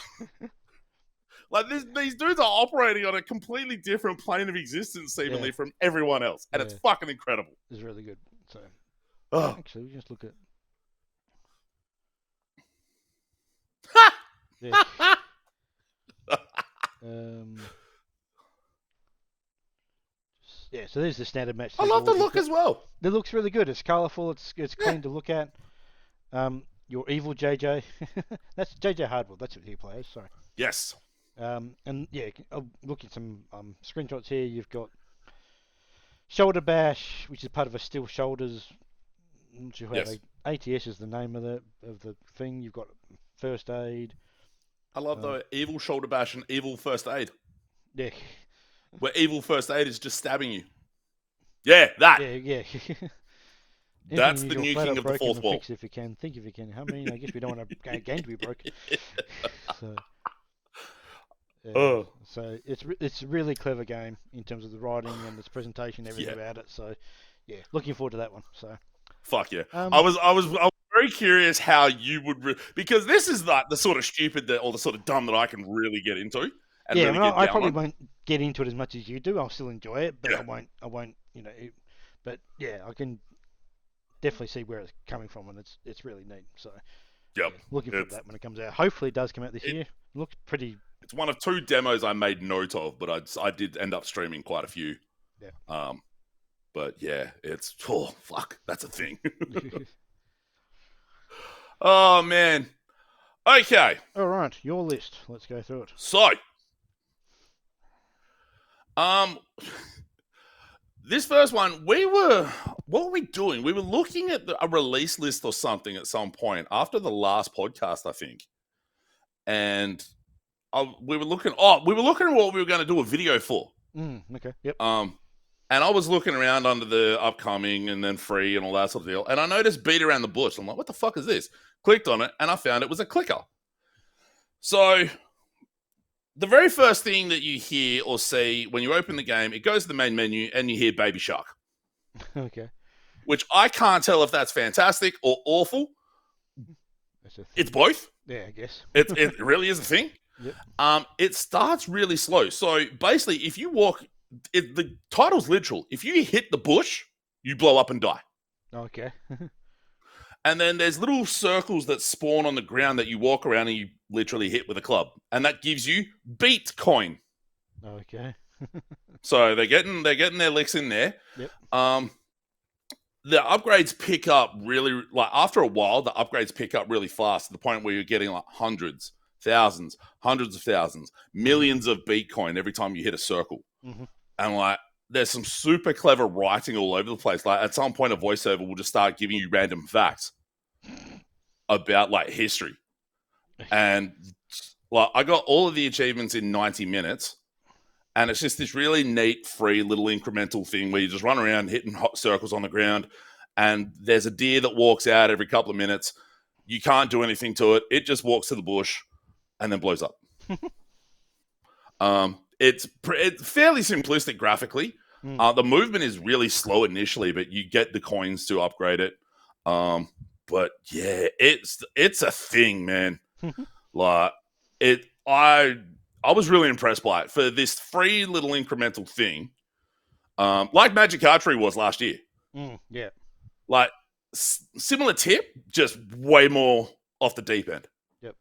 Like, these dudes are operating on a completely different plane of existence, seemingly, from everyone else, and it's fucking incredible. It's really good. So, actually, we just look at. So there's the standard match. I love the look as well. It looks really good. It's colourful. It's clean to look at. Your evil JJ. That's JJ Hardwood. That's what he plays. Sorry. Yes. And yeah, I'll look at some screenshots here. You've got Shoulder Bash, which is part of a Steel Shoulders. I'm not sure how ATS is the name of the thing. You've got First Aid. I love the evil Shoulder Bash and evil First Aid. Yeah. Where evil First Aid is just stabbing you. Yeah, that. Yeah. That's the nuking of the fourth wall. Fix if you can. Think if you can. I mean, I guess we don't want a game to be broken. So it's a really clever game in terms of the writing and its presentation, everything about it. So yeah, looking forward to that one. So fuck yeah, I was very curious how you would because this is like the sort of stupid or the sort of dumb that I can really get into. And really I probably won't get into it as much as you do. I'll still enjoy it, but I won't. But yeah, I can definitely see where it's coming from, and it's really neat. So looking forward to that when it comes out. Hopefully, it does come out this year. It looks pretty It's one of 2 demos I made note of, but I did end up streaming quite a few. Yeah. But yeah, it's fuck, that's a thing. Oh man. Okay. All right, your list. Let's go through it. So, this first one, what were we doing? We were looking at a release list or something at some point after the last podcast, I think. And we were looking at what we were going to do a video for. Okay. Yep. And I was looking around under the upcoming and then free and all that sort of deal. And I noticed Beat Around the Bush. I'm like, what the fuck is this? Clicked on it and I found it was a clicker. So the very first thing that you hear or see when you open the game, it goes to the main menu and you hear Baby Shark. Okay. Which I can't tell if that's fantastic or awful. It's both. Yeah, I guess. It really is a thing. Yep. It starts really slow. So basically, if you walk, the title's literal. If you hit the bush, you blow up and die. Okay. And then there's little circles that spawn on the ground that you walk around and you literally hit with a club. And that gives you beat coin. Okay. So they're getting their licks in there. Yep. The upgrades pick up really, like after a while, the upgrades pick up really fast to the point where you're getting like hundreds, thousands, hundreds of thousands, millions of beat coin every time you hit a circle. Mm-hmm. And like, there's some super clever writing all over the place. Like at some point, a voiceover will just start giving you random facts about like history. And like, I got all of the achievements in 90 minutes. And it's just this really neat, free little incremental thing where you just run around hitting hot circles on the ground. And there's a deer that walks out every couple of minutes. You can't do anything to it. It just walks to the bush and then blows up. It's fairly simplistic graphically. The movement is really slow initially, but you get the coins to upgrade it. But yeah, it's a thing, man. Like I was really impressed by it for this free little incremental thing. Like Magic Archery was last year. Yeah. Like similar tip, just way more off the deep end. Yep.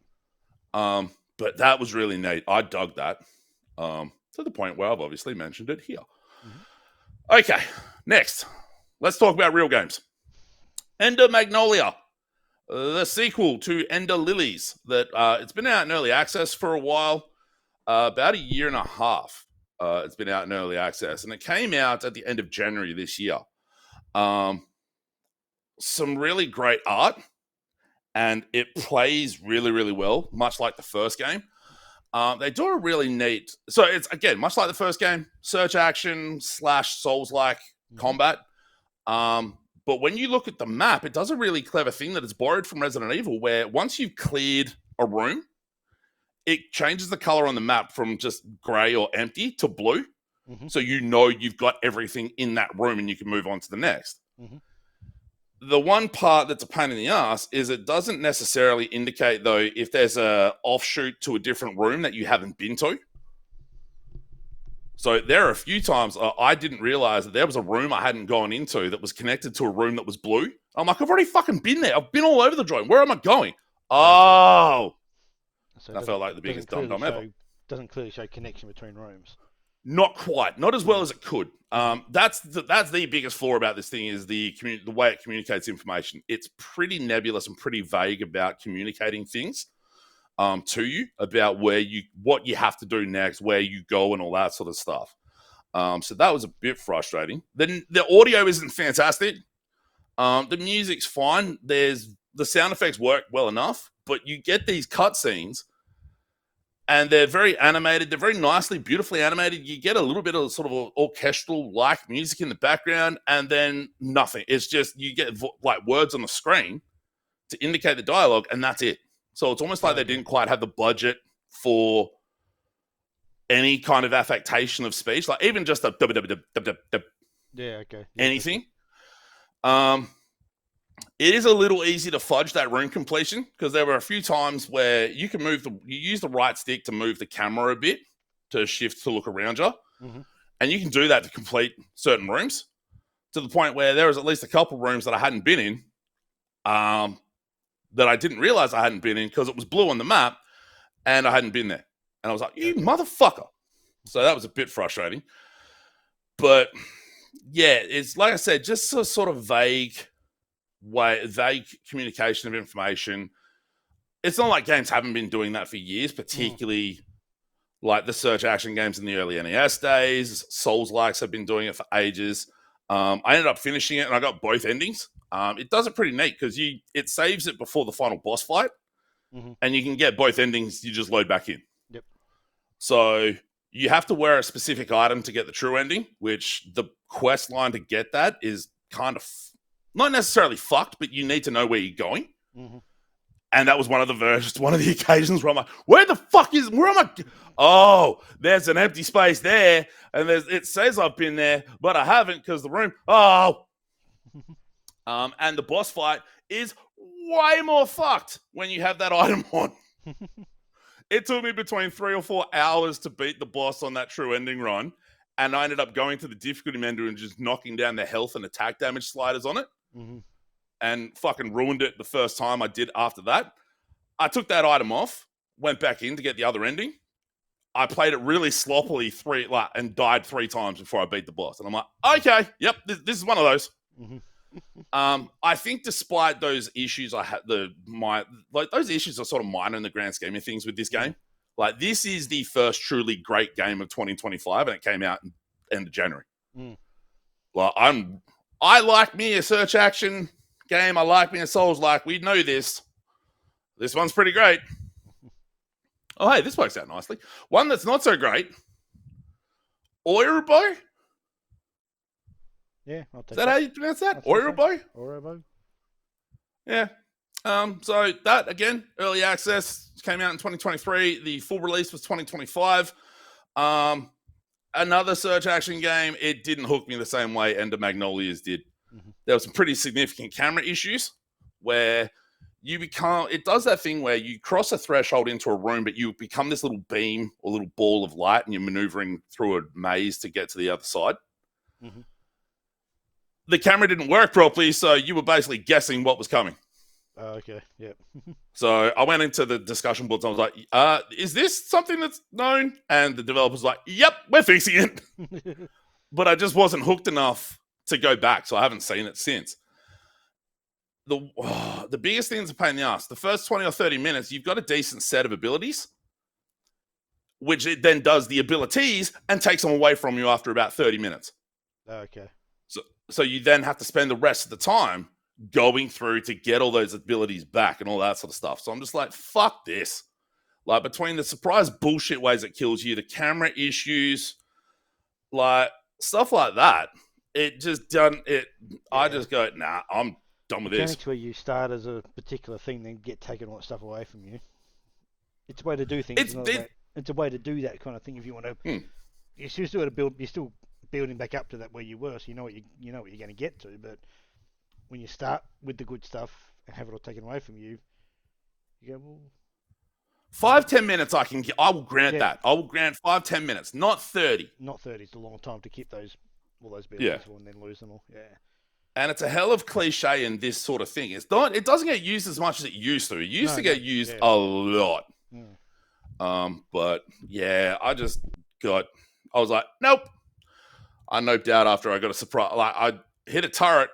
But that was really neat. I dug that. To the point where I've obviously mentioned it here. Mm-hmm. Okay, next. Let's talk about real games. Ender Magnolia, the sequel to Ender Lilies. That it's been out in early access for a while, about a year and a half. It's been out in early access, and it came out at the end of January this year. Some really great art, and it plays really, really well, much like the first game. They do a really neat... So it's, again, much like the first game, search action / Souls-like combat. But when you look at the map, it does a really clever thing that it's borrowed from Resident Evil, where once you've cleared a room, it changes the color on the map from just grey or empty to blue. Mm-hmm. So you know you've got everything in that room and you can move on to the next. Mm-hmm. The one part that's a pain in the ass is it doesn't necessarily indicate, though, if there's a offshoot to a different room that you haven't been to. So there are a few times I didn't realize that there was a room I hadn't gone into that was connected to a room that was blue. I'm like, I've already fucking been there. I've been all over the joint. Where am I going? Oh! So I felt like the biggest dum-dum ever. Doesn't clearly show connection between rooms. Not quite. Not as well as it could. That's the biggest flaw about this thing is the way it communicates information. It's pretty nebulous and pretty vague about communicating things to you about what you have to do next, where you go, and all that sort of stuff. So that was a bit frustrating. Then the audio isn't fantastic. The music's fine. The sound effects work well enough, but you get these cutscenes. And they're very animated. They're very nicely, beautifully animated. You get a little bit of sort of orchestral-like music in the background, and then nothing. It's just you get like words on the screen to indicate the dialogue, and that's it. So it's almost like they didn't quite have the budget for any kind of affectation of speech, like even just a anything. It is a little easy to fudge that room completion because there were a few times where you can you use the right stick to move the camera a bit to shift to look around you. Mm-hmm. And you can do that to complete certain rooms to the point where there was at least a couple rooms that I hadn't been in that I didn't realize I hadn't been in because it was blue on the map and I hadn't been there. And I was like, you motherfucker. So that was a bit frustrating. But yeah, it's like I said, just a sort of vague communication of information. It's not like games haven't been doing that for years, particularly like the search action games in the early NES days. Souls-likes have been doing it for ages. I ended up finishing it and I got both endings. It does it pretty neat because it saves it before the final boss fight, and you can get both endings. You just load back in. Yep. So you have to wear a specific item to get the true ending, which the quest line to get that is kind of not necessarily fucked, but you need to know where you're going. And that was one of the occasions where I'm like, where am I? Oh, there's an empty space there. And it says I've been there, but I haven't because the room. Oh. And the boss fight is way more fucked when you have that item on. It took me between 3 or 4 hours to beat the boss on that true ending run. And I ended up going to the difficulty menu and just knocking down the health and attack damage sliders on it. And fucking ruined it the first time I did after that. I took that item off, went back in to get the other ending. I played it really sloppily and died 3 times before I beat the boss. And I'm like, okay, yep, this is one of those. I think despite those issues I had, those issues are sort of minor in the grand scheme of things with this game. Like, this is the first truly great game of 2025, and it came out in end of January. Well, I like me a search action game. I like me a Souls-like. We know this. This one's pretty great. Oh, hey, this works out nicely. One that's not so great. Oirubo? Yeah, I'll take Is that how you pronounce that? Oirubo? Oirubo. Yeah. So that, again, early access came out in 2023. The full release was 2025. Another search action game. It didn't hook me the same way Ender Magnolias did. There were some pretty significant camera issues where it does that thing where you cross a threshold into a room, but you become this little beam or little ball of light and you're maneuvering through a maze to get to the other side. The camera didn't work properly, so you were basically guessing what was coming. Okay, yep. So I went into the discussion boards and I was like, is this something that's known? And the developer's like, yep, we're fixing it. But I just wasn't hooked enough to go back, so I haven't seen it since. The biggest thing is a pain in the ass. The first 20 or 30 minutes, you've got a decent set of abilities, which it then does the abilities and takes them away from you after about 30 minutes. Okay. So you then have to spend the rest of the time going through to get all those abilities back and all that sort of stuff. So I'm just like, fuck this. Like, between the surprise bullshit ways it kills you, the camera issues, like, stuff like that, it just done it. Yeah. I just go, nah, I'm done with this. Where you start as a particular thing, then get taken all that stuff away from you. It's a way to do things. It's a way to do that kind of thing if you want to. You're still building back up to that where you were, so you know what you're going to get to. But when you start with the good stuff and have it all taken away from you, you go, well, 5-10 minutes I will grant that. I will grant 5-10 minutes, not 30. Not 30. It's a long time to keep all those abilities and then lose them all. Yeah. And it's a hell of cliche in this sort of thing. It doesn't get used as much as it used to. It used to get used a lot. But yeah, I was like, nope. I noped out after I got a surprise. Like, I hit a turret,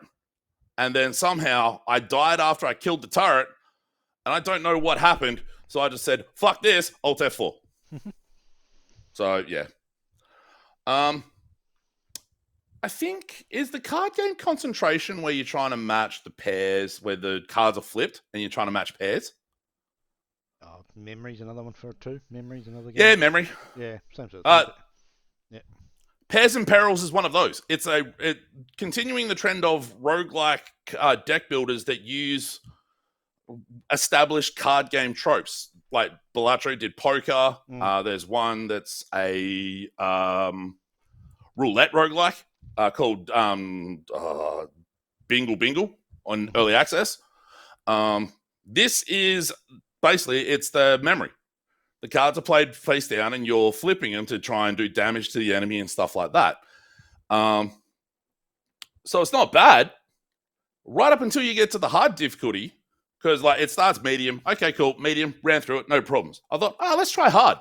and then somehow I died after I killed the turret, and I don't know what happened. So I just said, fuck this, Alt F4. So, yeah. I think, is the card game Concentration where you're trying to match the pairs, where the cards are flipped, and you're trying to match pairs? Memory's another one for it too. Memory's another game. Yeah, Memory. Yeah, same sort of thing. Yeah. Pairs and Perils is one of those. It's continuing the trend of roguelike deck builders that use established card game tropes. Like Balatro did poker. There's one that's a roulette roguelike called Bingle Bingle on early access. This is basically, it's the memory. The cards are played face down and you're flipping them to try and do damage to the enemy and stuff like that. So it's not bad right up until you get to the hard difficulty, because like it starts medium. Okay, cool. Medium, ran through it, no problems. I thought, let's try hard.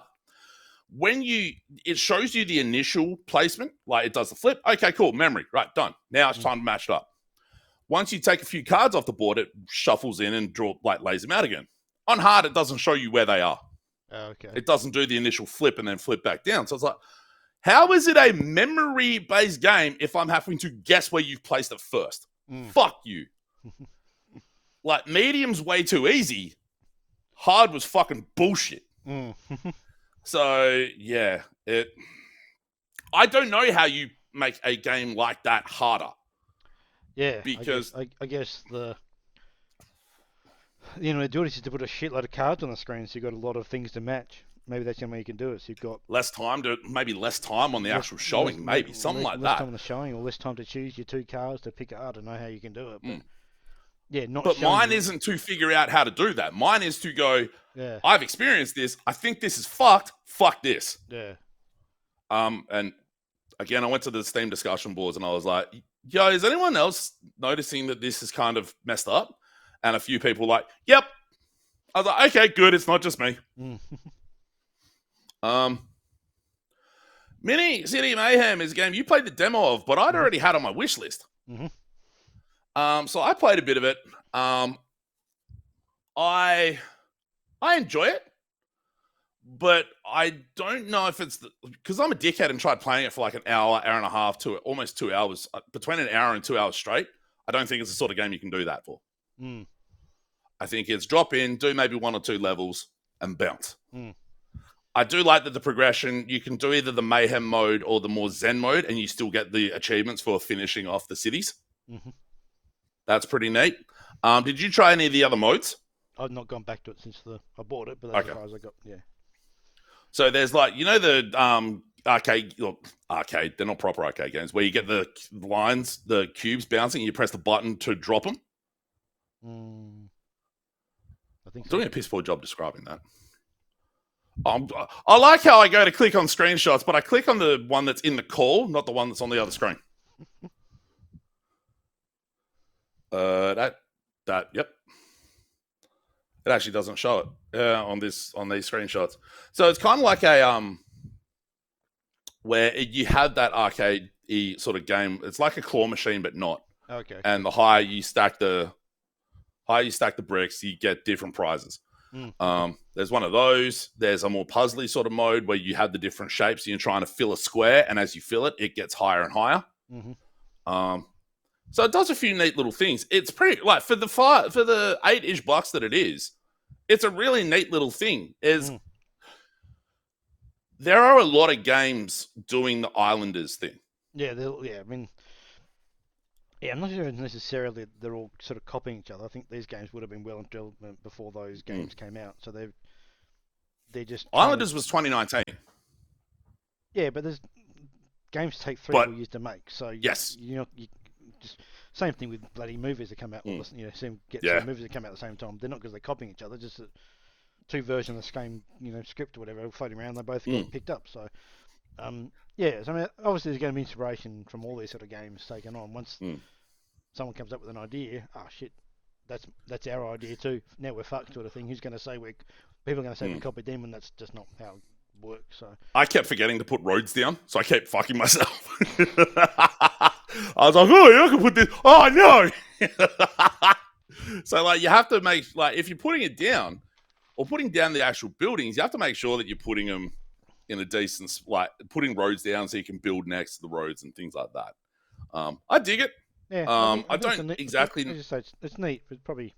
when it shows you the initial placement, like it does the flip. Okay, cool, memory, right, done. Now it's time to match it up. Once you take a few cards off the board, it shuffles in and lays them out again. On hard, it doesn't show you where they are. Okay. It doesn't do the initial flip and then flip back down. So it's like, how is it a memory-based game if I'm having to guess where you've placed it first? Fuck you. Like, medium's way too easy. Hard was fucking bullshit. So, yeah. I don't know how you make a game like that harder. Yeah, because I guess the do it is to put a shitload of cards on the screen, so you've got a lot of things to match. Maybe that's the only way you can do it. So you've got less time on the actual showing, something like that. Less time on the showing, or less time to choose your 2 cards to pick it. I don't know how you can do it, but yeah, not. But mine isn't to figure out how to do that. Mine is to go. Yeah. I've experienced this. I think this is fucked. Fuck this. Yeah. And again, I went to the Steam discussion boards and I was like, yo, is anyone else noticing that this is kind of messed up? And a few people were like, yep. I was like, okay, good. It's not just me. Mini City Mayhem is a game you played the demo of, but I'd already had on my wish list. So I played a bit of it. I enjoy it, but I don't know if it's because I'm a dickhead and tried playing it for like an hour and a half to almost 2 hours, between an hour and 2 hours straight. I don't think it's the sort of game you can do that for. I think it's drop in, do maybe 1 or 2 levels, and bounce. I do like that the progression, you can do either the Mayhem mode or the more Zen mode, and you still get the achievements for finishing off the cities. That's pretty neat. Did you try any of the other modes? I've not gone back to it since I bought it, but that's as far as I got. Yeah. So there's like, the arcade, they're not proper arcade games, where you get the lines, the cubes bouncing, and you press the button to drop them. I think I'm doing a piss poor job describing that. I like how I go to click on screenshots, but I click on the one that's in the call, not the one that's on the other screen. Yep. It actually doesn't show it on these screenshots. So it's kind of like a where you have that arcade-y sort of game. It's like a claw machine, but not. Okay. And the higher you stack the bricks, you get different prizes. There's one of those. There's a more puzzly sort of mode where you have the different shapes. You're trying to fill a square, and as you fill it, it gets higher and higher. So it does a few neat little things. It's pretty like for the $8-ish that it is. It's a really neat little thing. There are a lot of games doing the Islanders thing. Yeah, I mean, I'm not sure necessarily they're all sort of copying each other. I think these games would have been well in development before those games came out. So they're just Islanders was 2019. Yeah, but games take 3 or 4 years to make. So yes, you just same thing with bloody movies that come out. Some movies that come out at the same time. They're not because they're copying each other. Just 2 versions of the same script or whatever floating around. They both got picked up. So so I mean, obviously there's going to be inspiration from all these sort of games taken on. Once someone comes up with an idea, shit, that's our idea too. Now we're fucked, sort of thing. Who's going to say people are going to say we copied them, and that's just not how it works. So I kept forgetting to put roads down, so I kept fucking myself. I was like, oh yeah, I can put this. Oh no! So like, you have to make if you're putting it down or putting down the actual buildings, you have to make sure that you're putting them in a decent, putting roads down so you can build next to the roads and things like that. I dig it. Yeah, I don't exactly. As you say, it's neat, but probably,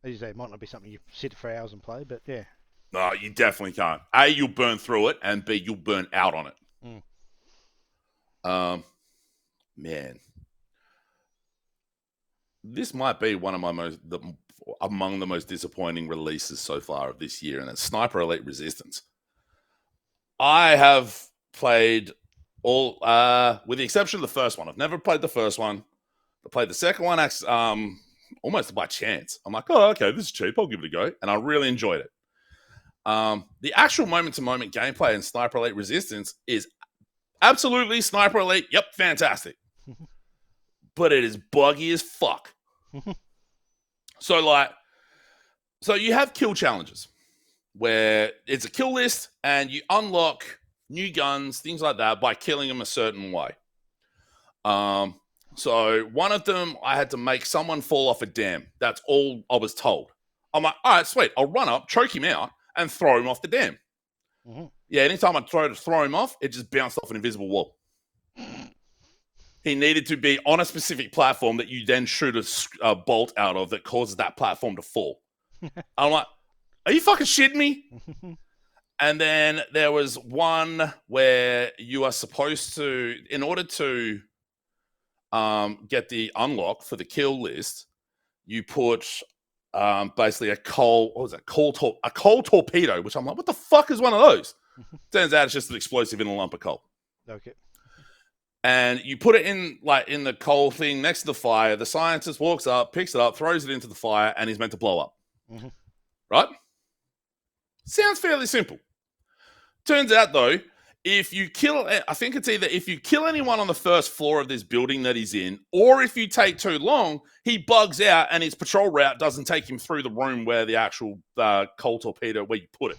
as you say, it might not be something you sit for hours and play. But yeah. No, you definitely can't. A, you'll burn through it, and B, you'll burn out on it. Man, this might be one of my among the most disappointing releases so far of this year, and it's Sniper Elite Resistance. I have played all, with the exception of the first one. I've never played the first one. I played the second one almost by chance. I'm like, oh, okay, this is cheap. I'll give it a go. And I really enjoyed it. The actual moment-to-moment gameplay in Sniper Elite Resistance is absolutely Sniper Elite. Yep, fantastic. But it is buggy as fuck. So you have kill challenges where it's a kill list and you unlock new guns, things like that, by killing them a certain way. So one of them, I had to make someone fall off a dam. That's all I was told. I'm like, all right, sweet. I'll run up, choke him out, and throw him off the dam. Mm-hmm. Yeah, anytime I tried to throw him off, it just bounced off an invisible wall. He needed to be on a specific platform that you then shoot a bolt out of that causes that platform to fall. I'm like, are you fucking shitting me? And then there was one where you are supposed to, in order to get the unlock for the kill list, you put basically a coal torpedo, which I'm like, what the fuck is one of those? Turns out it's just an explosive in a lump of coal. Okay. And you put it in the coal thing next to the fire. The scientist walks up, picks it up, throws it into the fire, and he's meant to blow up. Mm-hmm. Right? Sounds fairly simple. Turns out, though, if you kill, I think it's either if you kill anyone on the first floor of this building that he's in, or if you take too long, he bugs out and his patrol route doesn't take him through the room where the actual coal torpedo, where you put it.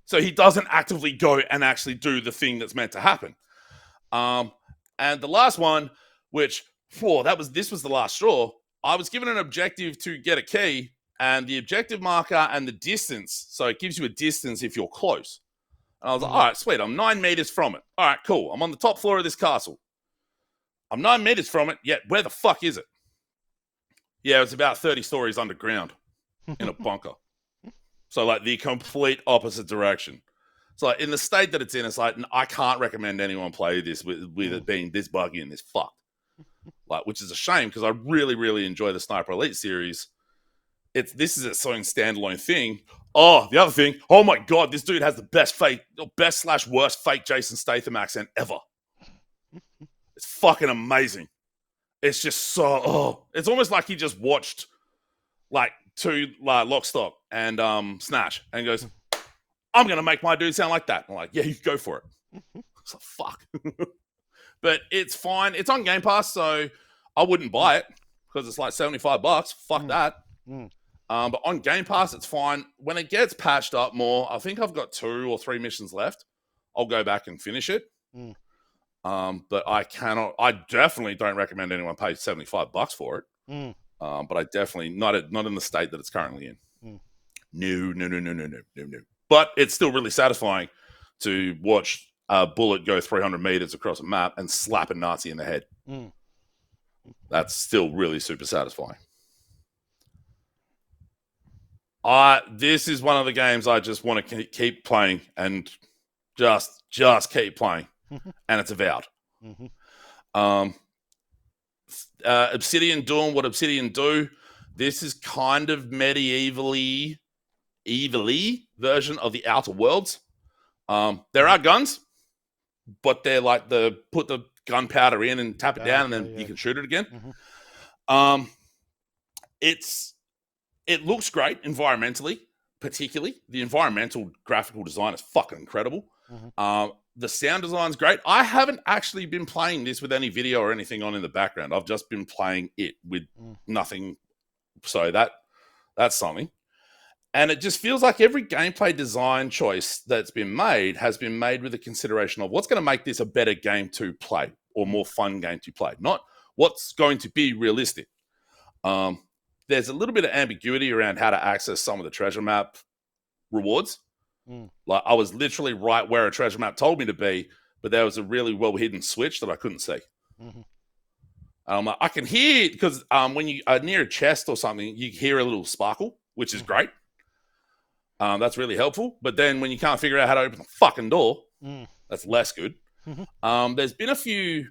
So he doesn't actively go and actually do the thing that's meant to happen. And the last one, which, this was the last straw, I was given an objective to get a key, and the objective marker and the distance, so it gives you a distance if you're close. And I was like, all right, sweet, I'm 9 meters from it. All right, cool. I'm on the top floor of this castle. I'm 9 meters from it, yet where the fuck is it? Yeah, it's about 30 stories underground in a bunker. So, like, the complete opposite direction. So, like, in the state that it's in, it's like, I can't recommend anyone play this with it being this buggy and this fucked. Like, which is a shame, because I really, really enjoy the Sniper Elite series. This is its own standalone thing. Oh, the other thing. Oh my god, this dude has the best/worst fake Jason Statham accent ever. It's fucking amazing. It's just so. It's almost like he just watched like Lock, Stock, and Snatch, and goes, "I'm gonna make my dude sound like that." I'm like, "Yeah, you go for it." It's like, fuck. But it's fine. It's on Game Pass, so I wouldn't buy it because it's like $75. Fuck that. But on Game Pass, it's fine. When it gets patched up more, I think I've got 2 or 3 missions left. I'll go back and finish it. But I definitely don't recommend anyone pay $75 for it. But I definitely, not in the state that it's currently in. No. But it's still really satisfying to watch a bullet go 300 meters across a map and slap a Nazi in the head. That's still really super satisfying. This is one of the games I just want to keep playing and just keep playing, and it's Avowed. Obsidian doing what Obsidian do. This is kind of medievally version of the Outer Worlds. There are guns, but they're like put the gunpowder in and tap it down, and then you can shoot it again. It looks great environmentally, particularly. The environmental graphical design is fucking incredible. The sound design's great. I haven't actually been playing this with any video or anything on in the background. I've just been playing it with nothing. So that's something. And it just feels like every gameplay design choice that's been made has been made with a consideration of what's going to make this a better game to play or more fun game to play, not what's going to be realistic. There's a little bit of ambiguity around how to access some of the treasure map rewards. Like, I was literally right where a treasure map told me to be, but there was a really well hidden switch that I couldn't see. I can hear, because when you are near a chest or something, you hear a little sparkle, which is great. That's really helpful. But then when you can't figure out how to open the fucking door, that's less good. There's been a few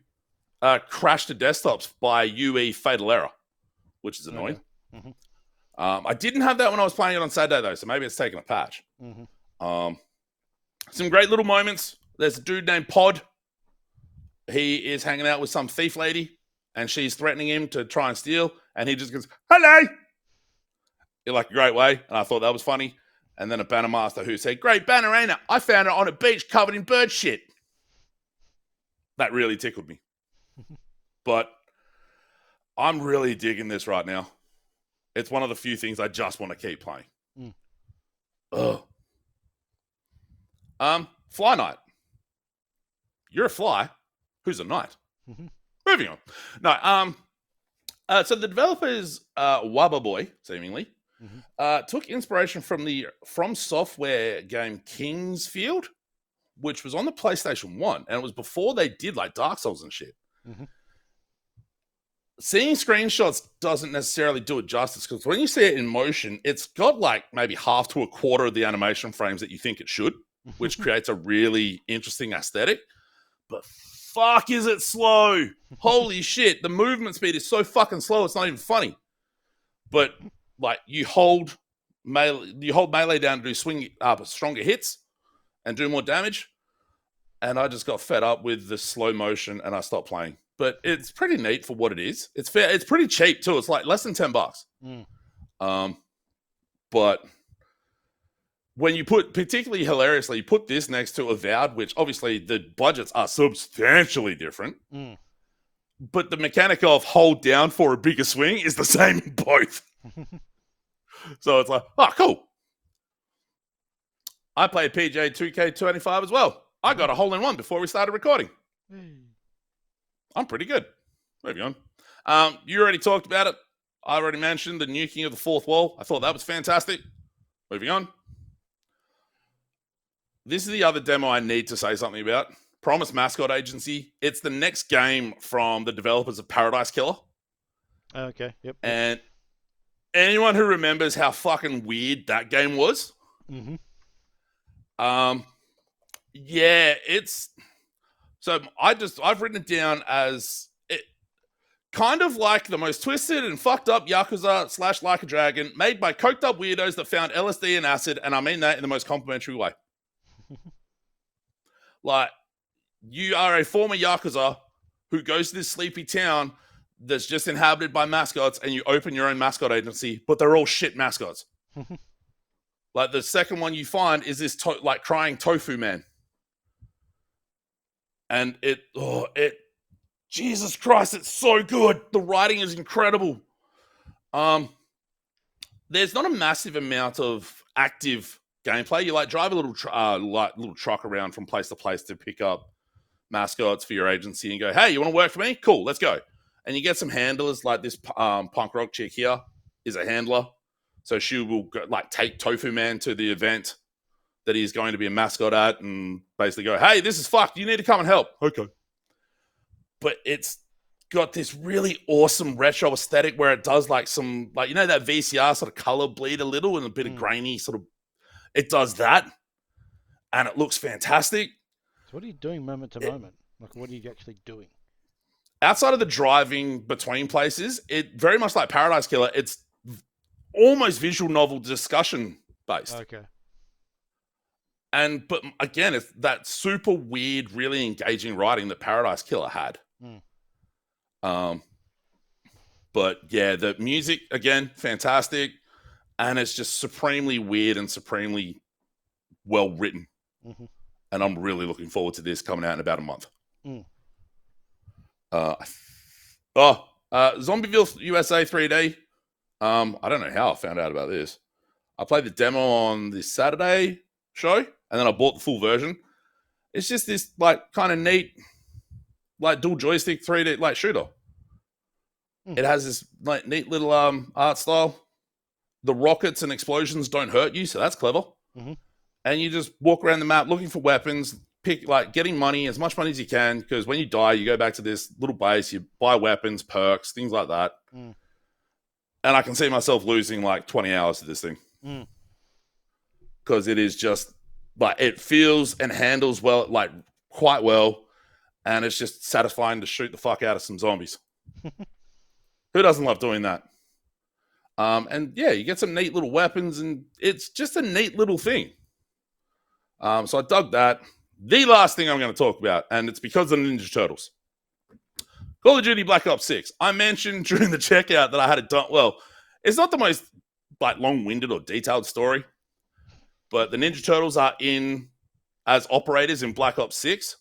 crash to desktops by UE Fatal Error, which is annoying. I didn't have that when I was playing it on Saturday, though, so maybe it's taken a patch. Some great little moments. There's a dude named Pod. He is hanging out with some thief lady, and she's threatening him to try and steal, and he just goes, "Hello!" in like a great way, and I thought that was funny. And then a banner master who said, "Great banner, ain't it? I found it on a beach covered in bird shit." That really tickled me. But I'm really digging this right now. It's one of the few things I just want to keep playing. Fly Night. You're a fly. Who's a knight? Mhm. Moving on. No, so the developers, Wubba Boy, seemingly, took inspiration from the From Software game Kingsfield, which was on the PlayStation 1, and it was before they did like Dark Souls and shit. Seeing screenshots doesn't necessarily do it justice, because when you see it in motion, it's got like maybe half to a quarter of the animation frames that you think it should, which creates a really interesting aesthetic. But fuck, is it slow? Holy shit, the movement speed is so fucking slow, it's not even funny. But like you hold melee down to do swing up stronger hits and do more damage. And I just got fed up with the slow motion and I stopped playing. But it's pretty neat for what it is. It's fair. It's pretty cheap too. It's like less than $10. But when you put, particularly hilariously, you put this next to Avowed, which obviously the budgets are substantially different. But the mechanic of hold down for a bigger swing is the same in both. So it's like, oh, cool. I played PGA 2K25 as well. I got a hole-in-one before we started recording. I'm pretty good. Moving on. You already talked about it. I already mentioned the nuking of the fourth wall. I thought that was fantastic. Moving on. This is the other demo I need to say something about. Promise Mascot Agency. It's the next game from the developers of Paradise Killer. Okay, yep. And anyone who remembers how fucking weird that game was, yeah, it's... So I've written it down as it kind of like the most twisted and fucked up Yakuza / Like a Dragon made by coked up weirdos that found LSD and acid, and I mean that in the most complimentary way. Like, you are a former Yakuza who goes to this sleepy town that's just inhabited by mascots, and you open your own mascot agency, but they're all shit mascots. Like, the second one you find is this like crying tofu man. And Jesus Christ, it's so good. The writing is incredible. There's not a massive amount of active gameplay. You like drive a little truck around from place to place to pick up mascots for your agency and go, hey, you want to work for me? Cool, let's go. And you get some handlers, like this punk rock chick here is a handler. So she will go, like, take Tofu Man to the event that he's going to be a mascot at and basically go, hey, this is fucked. You need to come and help. Okay. But it's got this really awesome retro aesthetic where it does like some, like, you know, that VCR sort of color bleed a little and a bit of grainy sort of, it does that. And it looks fantastic. So what are you doing moment to moment? Like, what are you actually doing? Outside of the driving between places, it very much like Paradise Killer, it's almost visual novel discussion based. Okay. But again, it's that super weird, really engaging writing that Paradise Killer had. But yeah, the music, again, fantastic. And it's just supremely weird and supremely well written. And I'm really looking forward to this coming out in about a month. Zombieville USA 3D. I don't know how I found out about this. I played the demo on this Saturday show, and then I bought the full version. It's just this like kind of neat, like dual joystick 3D like shooter. It has this like neat little art style. The rockets and explosions don't hurt you, so that's clever. And you just walk around the map looking for weapons, getting money, as much money as you can, because when you die, you go back to this little base, you buy weapons, perks, things like that. And I can see myself losing like 20 hours to this thing. Because it is just, like, it feels and handles well, like, quite well, and it's just satisfying to shoot the fuck out of some zombies. Who doesn't love doing that? And yeah, you get some neat little weapons, and it's just a neat little thing. So I dug that. The last thing I'm going to talk about, and it's because of the Ninja Turtles. Call of Duty Black Ops 6. I mentioned during the checkout that I had it done. Well, it's not the most like long-winded or detailed story, but the Ninja Turtles are in as operators in Black Ops 6.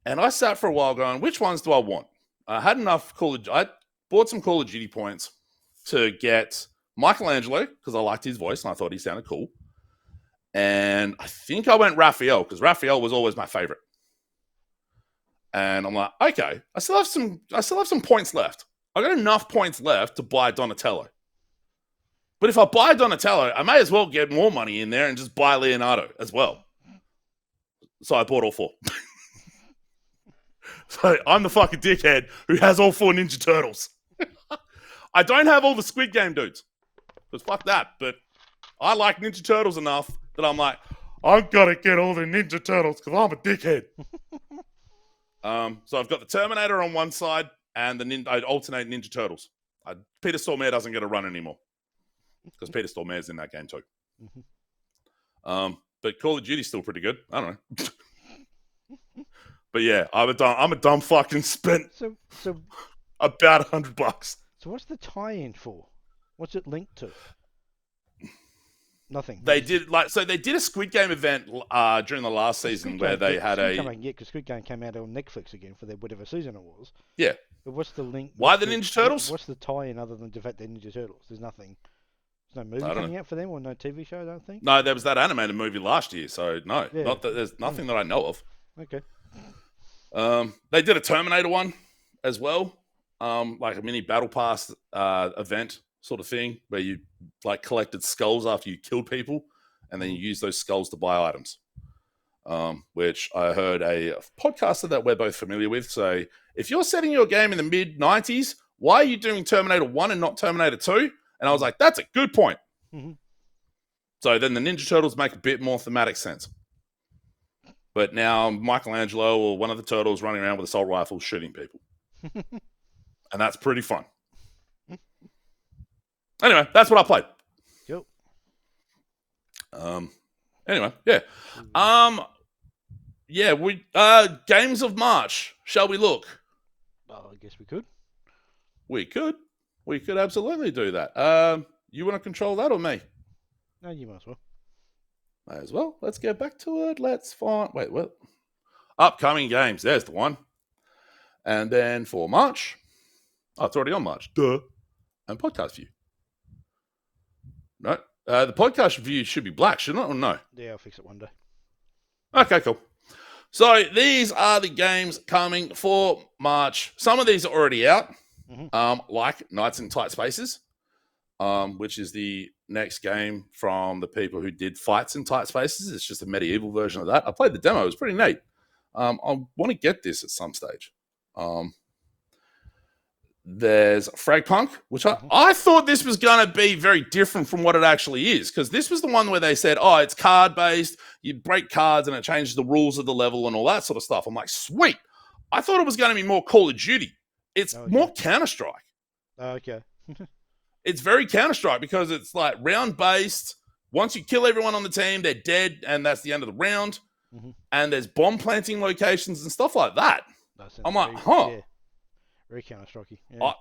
And I sat for a while going, which ones do I want? I had enough I bought some Call of Duty points to get Michelangelo, because I liked his voice and I thought he sounded cool. And I think I went Raphael, because Raphael was always my favorite. And I'm like, okay, I still have some points left. I got enough points left to buy Donatello. But if I buy Donatello, I may as well get more money in there and just buy Leonardo as well. So I bought all 4. So I'm the fucking dickhead who has all 4 Ninja Turtles. I don't have all the Squid Game dudes. Because fuck that. But I like Ninja Turtles enough that I'm like, I've got to get all the Ninja Turtles because I'm a dickhead. So I've got the Terminator on one side and I alternate Ninja Turtles. Peter Stormare doesn't get a run anymore because Peter Stormare's in that game too. But Call of Duty's still pretty good. I don't know. But yeah, I'm a dumb fucking spent So about $100. So what's the tie-in for? What's it linked to? Nothing. They did a Squid Game event during the last season where they had because Squid Game came out on Netflix again for their whatever season it was. Yeah. But what's the link? Why the Ninja Turtles? What's the tie-in other than the fact they're Ninja Turtles? There's nothing. There's no movie coming out for them or no TV show, I don't think. No, there was that animated movie last year, so no. Yeah. There's nothing that I know of. Okay. They did a Terminator one as well. Like a mini battle pass event sort of thing where you like collected skulls after you killed people and then you use those skulls to buy items. Which I heard a podcaster that we're both familiar with say, if you're setting your game in the mid-90s, why are you doing Terminator 1 and not Terminator 2? And I was like, that's a good point. Mm-hmm. So then the Ninja Turtles make a bit more thematic sense. But now Michelangelo or one of the turtles running around with assault rifles shooting people. And that's pretty fun. Anyway, that's what I played. Yep. Anyway, yeah. Yeah, we games of March. Shall we look? Well, I guess we could. We could absolutely do that. You want to control that or me? No, you might as well. May as well. Let's get back to it. Let's find... Wait, what? Upcoming games. There's the one. And then for March... Oh, it's already on March. Duh. And podcast view. No. The podcast view should be black, shouldn't it? Or no? Yeah, I'll fix it one day. Okay, cool. So these are the games coming for March. Some of these are already out. Mm-hmm. Like Knights in Tight Spaces, which is the next game from the people who did Fights in Tight Spaces. It's just a medieval version of that. I played the demo. It was pretty neat. I want to get this at some stage. There's Fragpunk, which I thought this was going to be very different from what it actually is, because this was the one where they said, oh, it's card-based, you break cards and it changes the rules of the level and all that sort of stuff. I'm like, sweet. I thought it was going to be more Call of Duty. It's more Counter-Strike. Okay. It's very Counter-Strike because it's like round-based. Once you kill everyone on the team, they're dead, and that's the end of the round. Mm-hmm. And there's bomb planting locations and stuff like that. I'm like, huh. Yeah. Very Counter-Strike-y.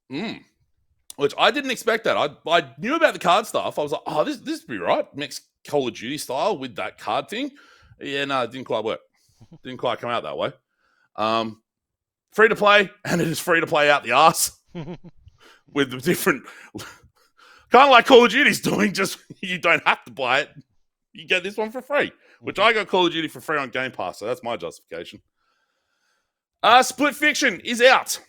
Yeah. Which I didn't expect that. I knew about the card stuff. I was like, oh, this would be right. Mixed Call of Duty style with that card thing. Yeah, no, it didn't quite work. Didn't quite come out that way. Free to play, and it is free to play out the arse with the different, kind of like Call of Duty's doing. Just you don't have to buy it; you get this one for free. Which I got Call of Duty for free on Game Pass, so that's my justification. Split Fiction is out,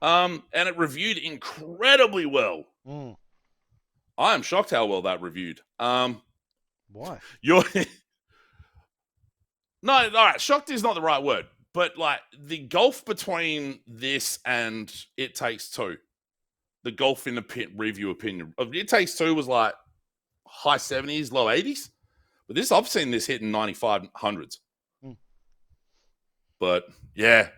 and it reviewed incredibly well. I am shocked how well that reviewed. Why? No, all right. Shocked is not the right word. But, like, the gulf between this and It Takes Two, the gulf in the review opinion, It Takes Two was, like, high 70s, low 80s. But this, I've seen this hit in 9500s. But, yeah.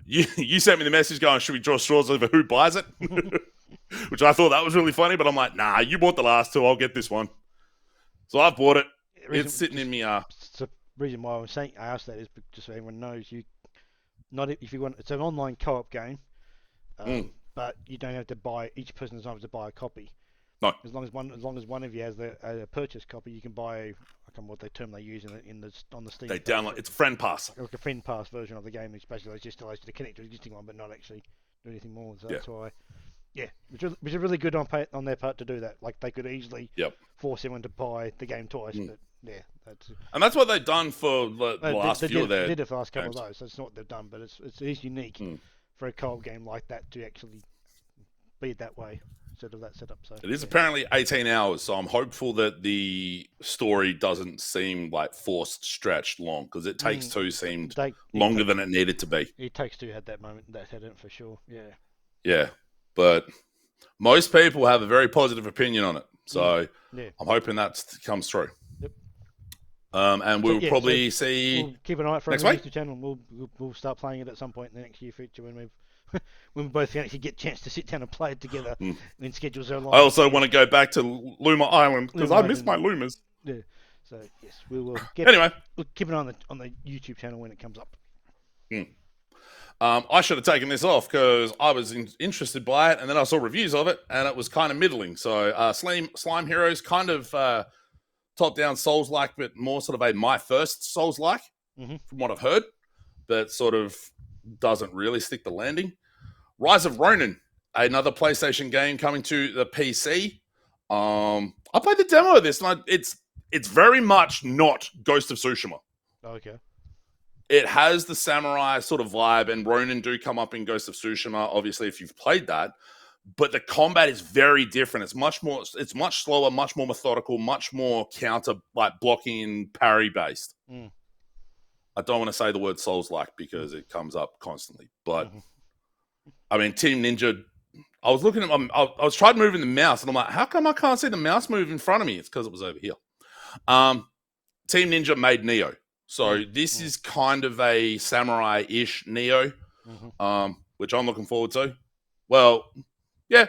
You sent me the message going, should we draw straws over who buys it? Which I thought that was really funny. But I'm like, nah, you bought the last two. I'll get this one. So I've bought it. It's sitting in me. Reason why I asked that is just so everyone knows if you want, it's an online co-op game, but you don't have to buy. Each person doesn't have to buy a copy. No. As long as one of you has a purchase copy, you can buy. I can't remember what the term they use on the Steam. They download. It's a friend pass. Like a friend pass version of the game, which basically just allows you to connect to an existing one, but not actually do anything more. So that's why. Yeah, which is really good on their part to do that. Like they could easily force everyone to buy the game twice, but yeah, And that's what they've done for the last they few of their did it for the last couple games. of those. That's not what they've done, but it is unique for a co-op game like that to actually be that way instead of that setup. So it is apparently 18 hours, so I'm hopeful that the story doesn't seem like forced, stretched long, because It Takes Two seemed longer than it needed to be. It Takes Two had that moment, that had it for sure. Yeah. Yeah, but most people have a very positive opinion on it, so I'm hoping that comes through. Yep. And we'll probably see. We'll keep an eye out for it on the YouTube channel. We'll start playing it at some point in the next year future when we both can actually get a chance to sit down and play it together. And schedules are aligned. I also want to go back to Luma Island because I miss my Lumas. Yeah. So yes, we will. We'll keep an eye on the YouTube channel when it comes up. I should have taken this off because I was interested by it, and then I saw reviews of it, and it was kind of middling. So Slime Heroes, kind of top-down Souls-like, but more sort of a My First Souls-like, from what I've heard, but sort of doesn't really stick the landing. Rise of Ronin, another PlayStation game coming to the PC. I played the demo of this, and it's very much not Ghost of Tsushima. Okay. It has the samurai sort of vibe, and Ronin do come up in Ghost of Tsushima, obviously, if you've played that. But the combat is very different. It's much slower, much more methodical, much more counter, like blocking and parry based. I don't want to say the word Souls-like because it comes up constantly. But, I mean, Team Ninja, I was looking at I was trying moving the mouse, and I'm like, how come I can't see the mouse move in front of me? It's because it was over here. Team Ninja made Neo. So this is kind of a samurai-ish Neo, which I'm looking forward to. Well, yeah.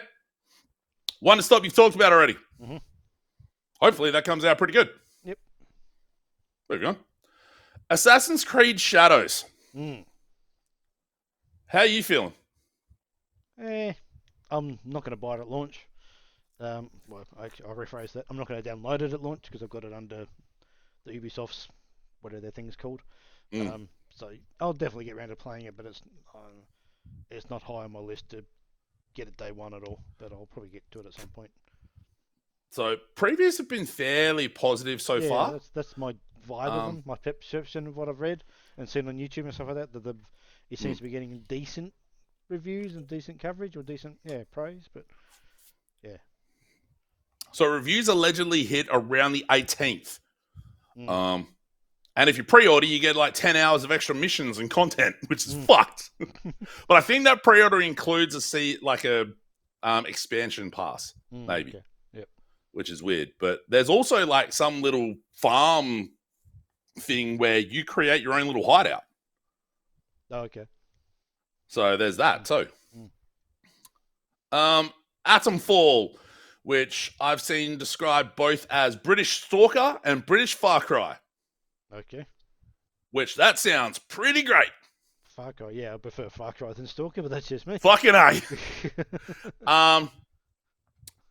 One to stop you've talked about already. Hopefully that comes out pretty good. Yep. There we go. Assassin's Creed Shadows. How are you feeling? I'm not going to buy it at launch. Well, I'll rephrase that. I'm not going to download it at launch because I've got it under the Ubisoft's, what are their things called. So I'll definitely get around to playing it, but it's not high on my list to get it day one at all. But I'll probably get to it at some point. So previews have been fairly positive so far. That's my vibe of them, my perception of what I've read and seen on YouTube and stuff like that. It seems to be getting decent reviews and decent coverage or decent praise, but yeah. So reviews allegedly hit around the 18th. And if you pre-order, you get like 10 hours of extra missions and content, which is fucked. But I think that pre-order includes a expansion pass, maybe. Okay. Yep. Which is weird. But there's also like some little farm thing where you create your own little hideout. Oh, okay. So there's that too. Atomfall, which I've seen described both as British Stalker and British Far Cry. Okay. Which that sounds pretty great. Far Cry, yeah, I prefer Far Cry than Stalker, but that's just me. Fucking A.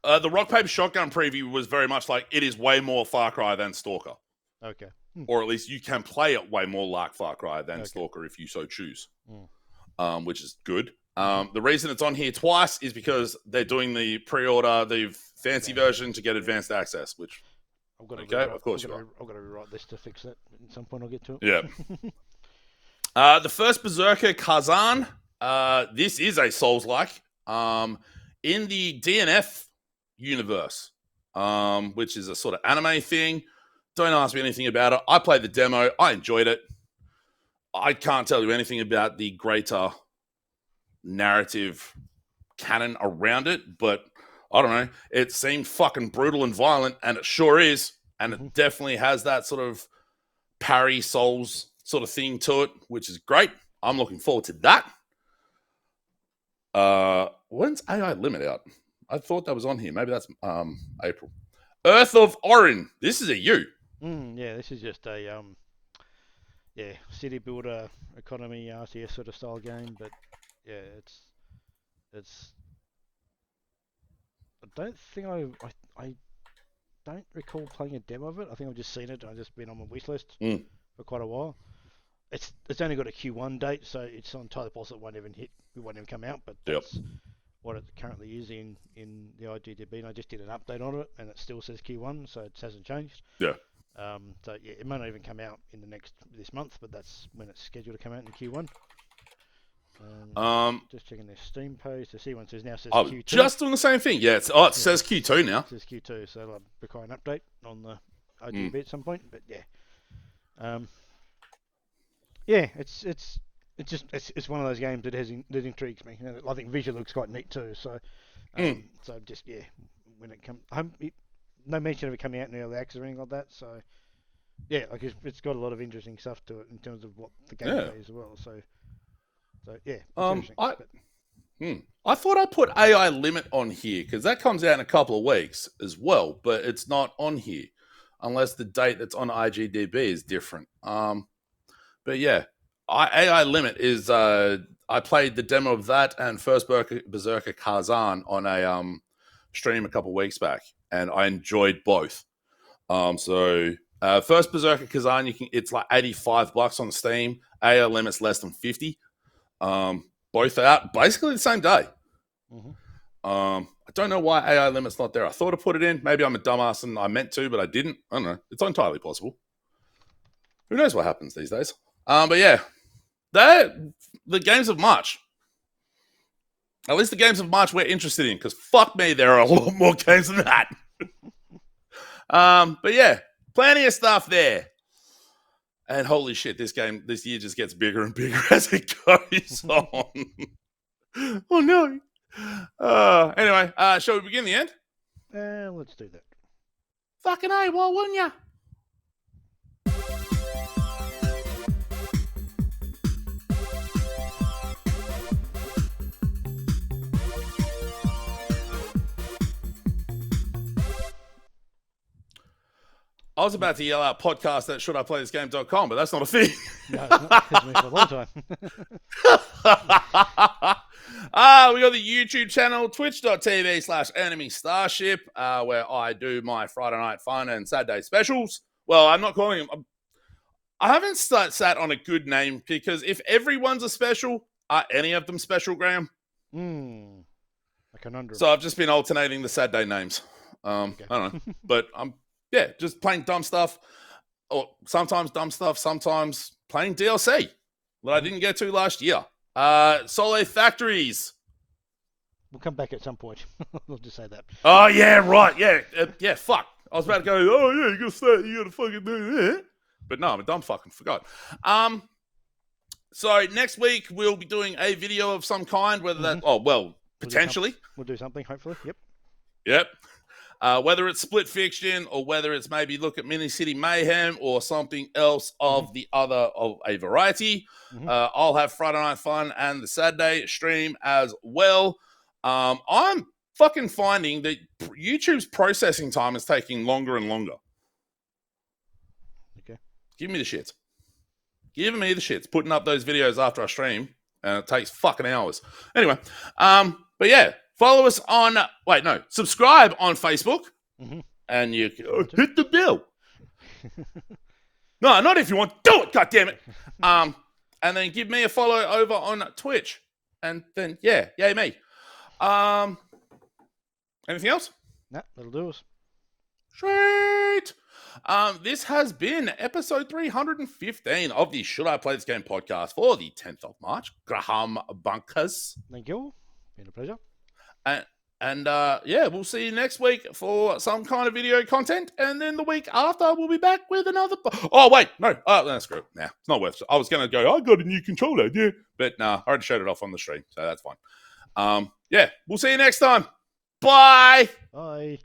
The Rock Paper Shotgun preview was very much like it is way more Far Cry than Stalker. Okay. Or at least you can play it way more like Far Cry than Stalker if you so choose. Which is good. The reason it's on here twice is because they're doing the pre-order, the fancy version to get advanced access, which... I've got to rewrite this to fix that. At some point I'll get to it. Yeah. The first Berserker, Kazan. This is a Souls-like. In the DNF universe, which is a sort of anime thing. Don't ask me anything about it. I played the demo. I enjoyed it. I can't tell you anything about the greater narrative canon around it, but I don't know. It seemed fucking brutal and violent, and it sure is. And it definitely has that sort of parry Souls sort of thing to it, which is great. I'm looking forward to that. When's AI Limit out? I thought that was on here. Maybe that's April. Earth of Orin. This is a U. Yeah, this is just a city builder economy RTS sort of style game, but yeah, it's. I don't think I don't recall playing a demo of it. I think I've just seen it. I've just been on my wish list for quite a while. It's only got a Q1 date, so it's entirely possible it won't even come out. But that's what it currently is in the IGDB. And I just did an update on it, and it still says Q1, so it hasn't changed. Yeah. So yeah, it might not even come out in this month, but that's when it's scheduled to come out in Q1. Just checking their Steam page to see one says Q2. Just doing the same thing. Yeah, it says Q2 now. It says Q2, so I'll require an update on the IGB at some point. But yeah, it's one of those games that intrigues me. I think visual looks quite neat too. So just when it comes, no mention of it coming out in early access or anything like that. So yeah, like it's got a lot of interesting stuff to it in terms of what the gameplay is as well. So yeah, I thought I put AI limit on here because that comes out in a couple of weeks as well, but it's not on here unless the date that's on IGDB is different. But yeah, AI limit is I played the demo of that and First Berserker Kazan on a stream a couple of weeks back, and I enjoyed both. First Berserker Kazan, it's like $85 on Steam. AI limit's less than 50. Both out basically the same day. Mm-hmm. I don't know why AI limit's not there. I thought I put it in. Maybe I'm a dumbass and I meant to, but I didn't. I don't know. It's entirely possible. Who knows what happens these days? But yeah, the games of March. At least the games of March we're interested in, because fuck me, there are a lot more games than that. But yeah, plenty of stuff there. And holy shit, this year just gets bigger and bigger as it goes on. Oh no. Anyway, shall we begin the end? Let's do that. Fucking A, why wouldn't ya? I was about to yell out podcast at shouldiplaythisgame.com, but that's not a thing. No, it's not. It's been for a long time. We got the YouTube channel, twitch.tv/enemy starship, where I do my Friday night fun and Saturday specials. Well, I'm not calling them. I haven't sat on a good name, because if everyone's a special, are any of them special, Graham? A conundrum. So I've just been alternating the Saturday names. Okay. I don't know. But yeah, just playing dumb stuff, or sometimes dumb stuff, sometimes playing DLC that I didn't get to last year. Solo Factories. We'll come back at some point. We'll just say that. Oh, yeah, right. Yeah, fuck. I was about to go, oh, yeah, you gotta fucking do that. But no, I'm a dumb fucking forgot. So next week we'll be doing a video of some kind, whether that, potentially. We'll do something, hopefully. Yep. Whether it's Split Fiction or whether it's maybe look at Mini City Mayhem or something else of the other of a variety. I'll have Friday Night Fun and the Saturday stream as well. I'm fucking finding that YouTube's processing time is taking longer and longer. Okay. Give me the shits. Give me the shits. Putting up those videos after I stream, and it takes fucking hours. Anyway, but yeah. Follow us on, subscribe on Facebook, and you hit the bell. No, not if you want, do it, goddammit. And then give me a follow over on Twitch. And then, yay me. Anything else? No, that'll do us. Sweet. This has been episode 315 of the Should I Play This Game podcast for the 10th of March. Graham Bunkers. Thank you. Been a pleasure. And we'll see you next week for some kind of video content, and then the week after we'll be back with another. Screw it. Nah, it's not worth it. I was gonna go, I got a new controller, but nah, I already showed it off on the stream, so that's fine. We'll see you next time. Bye. Bye.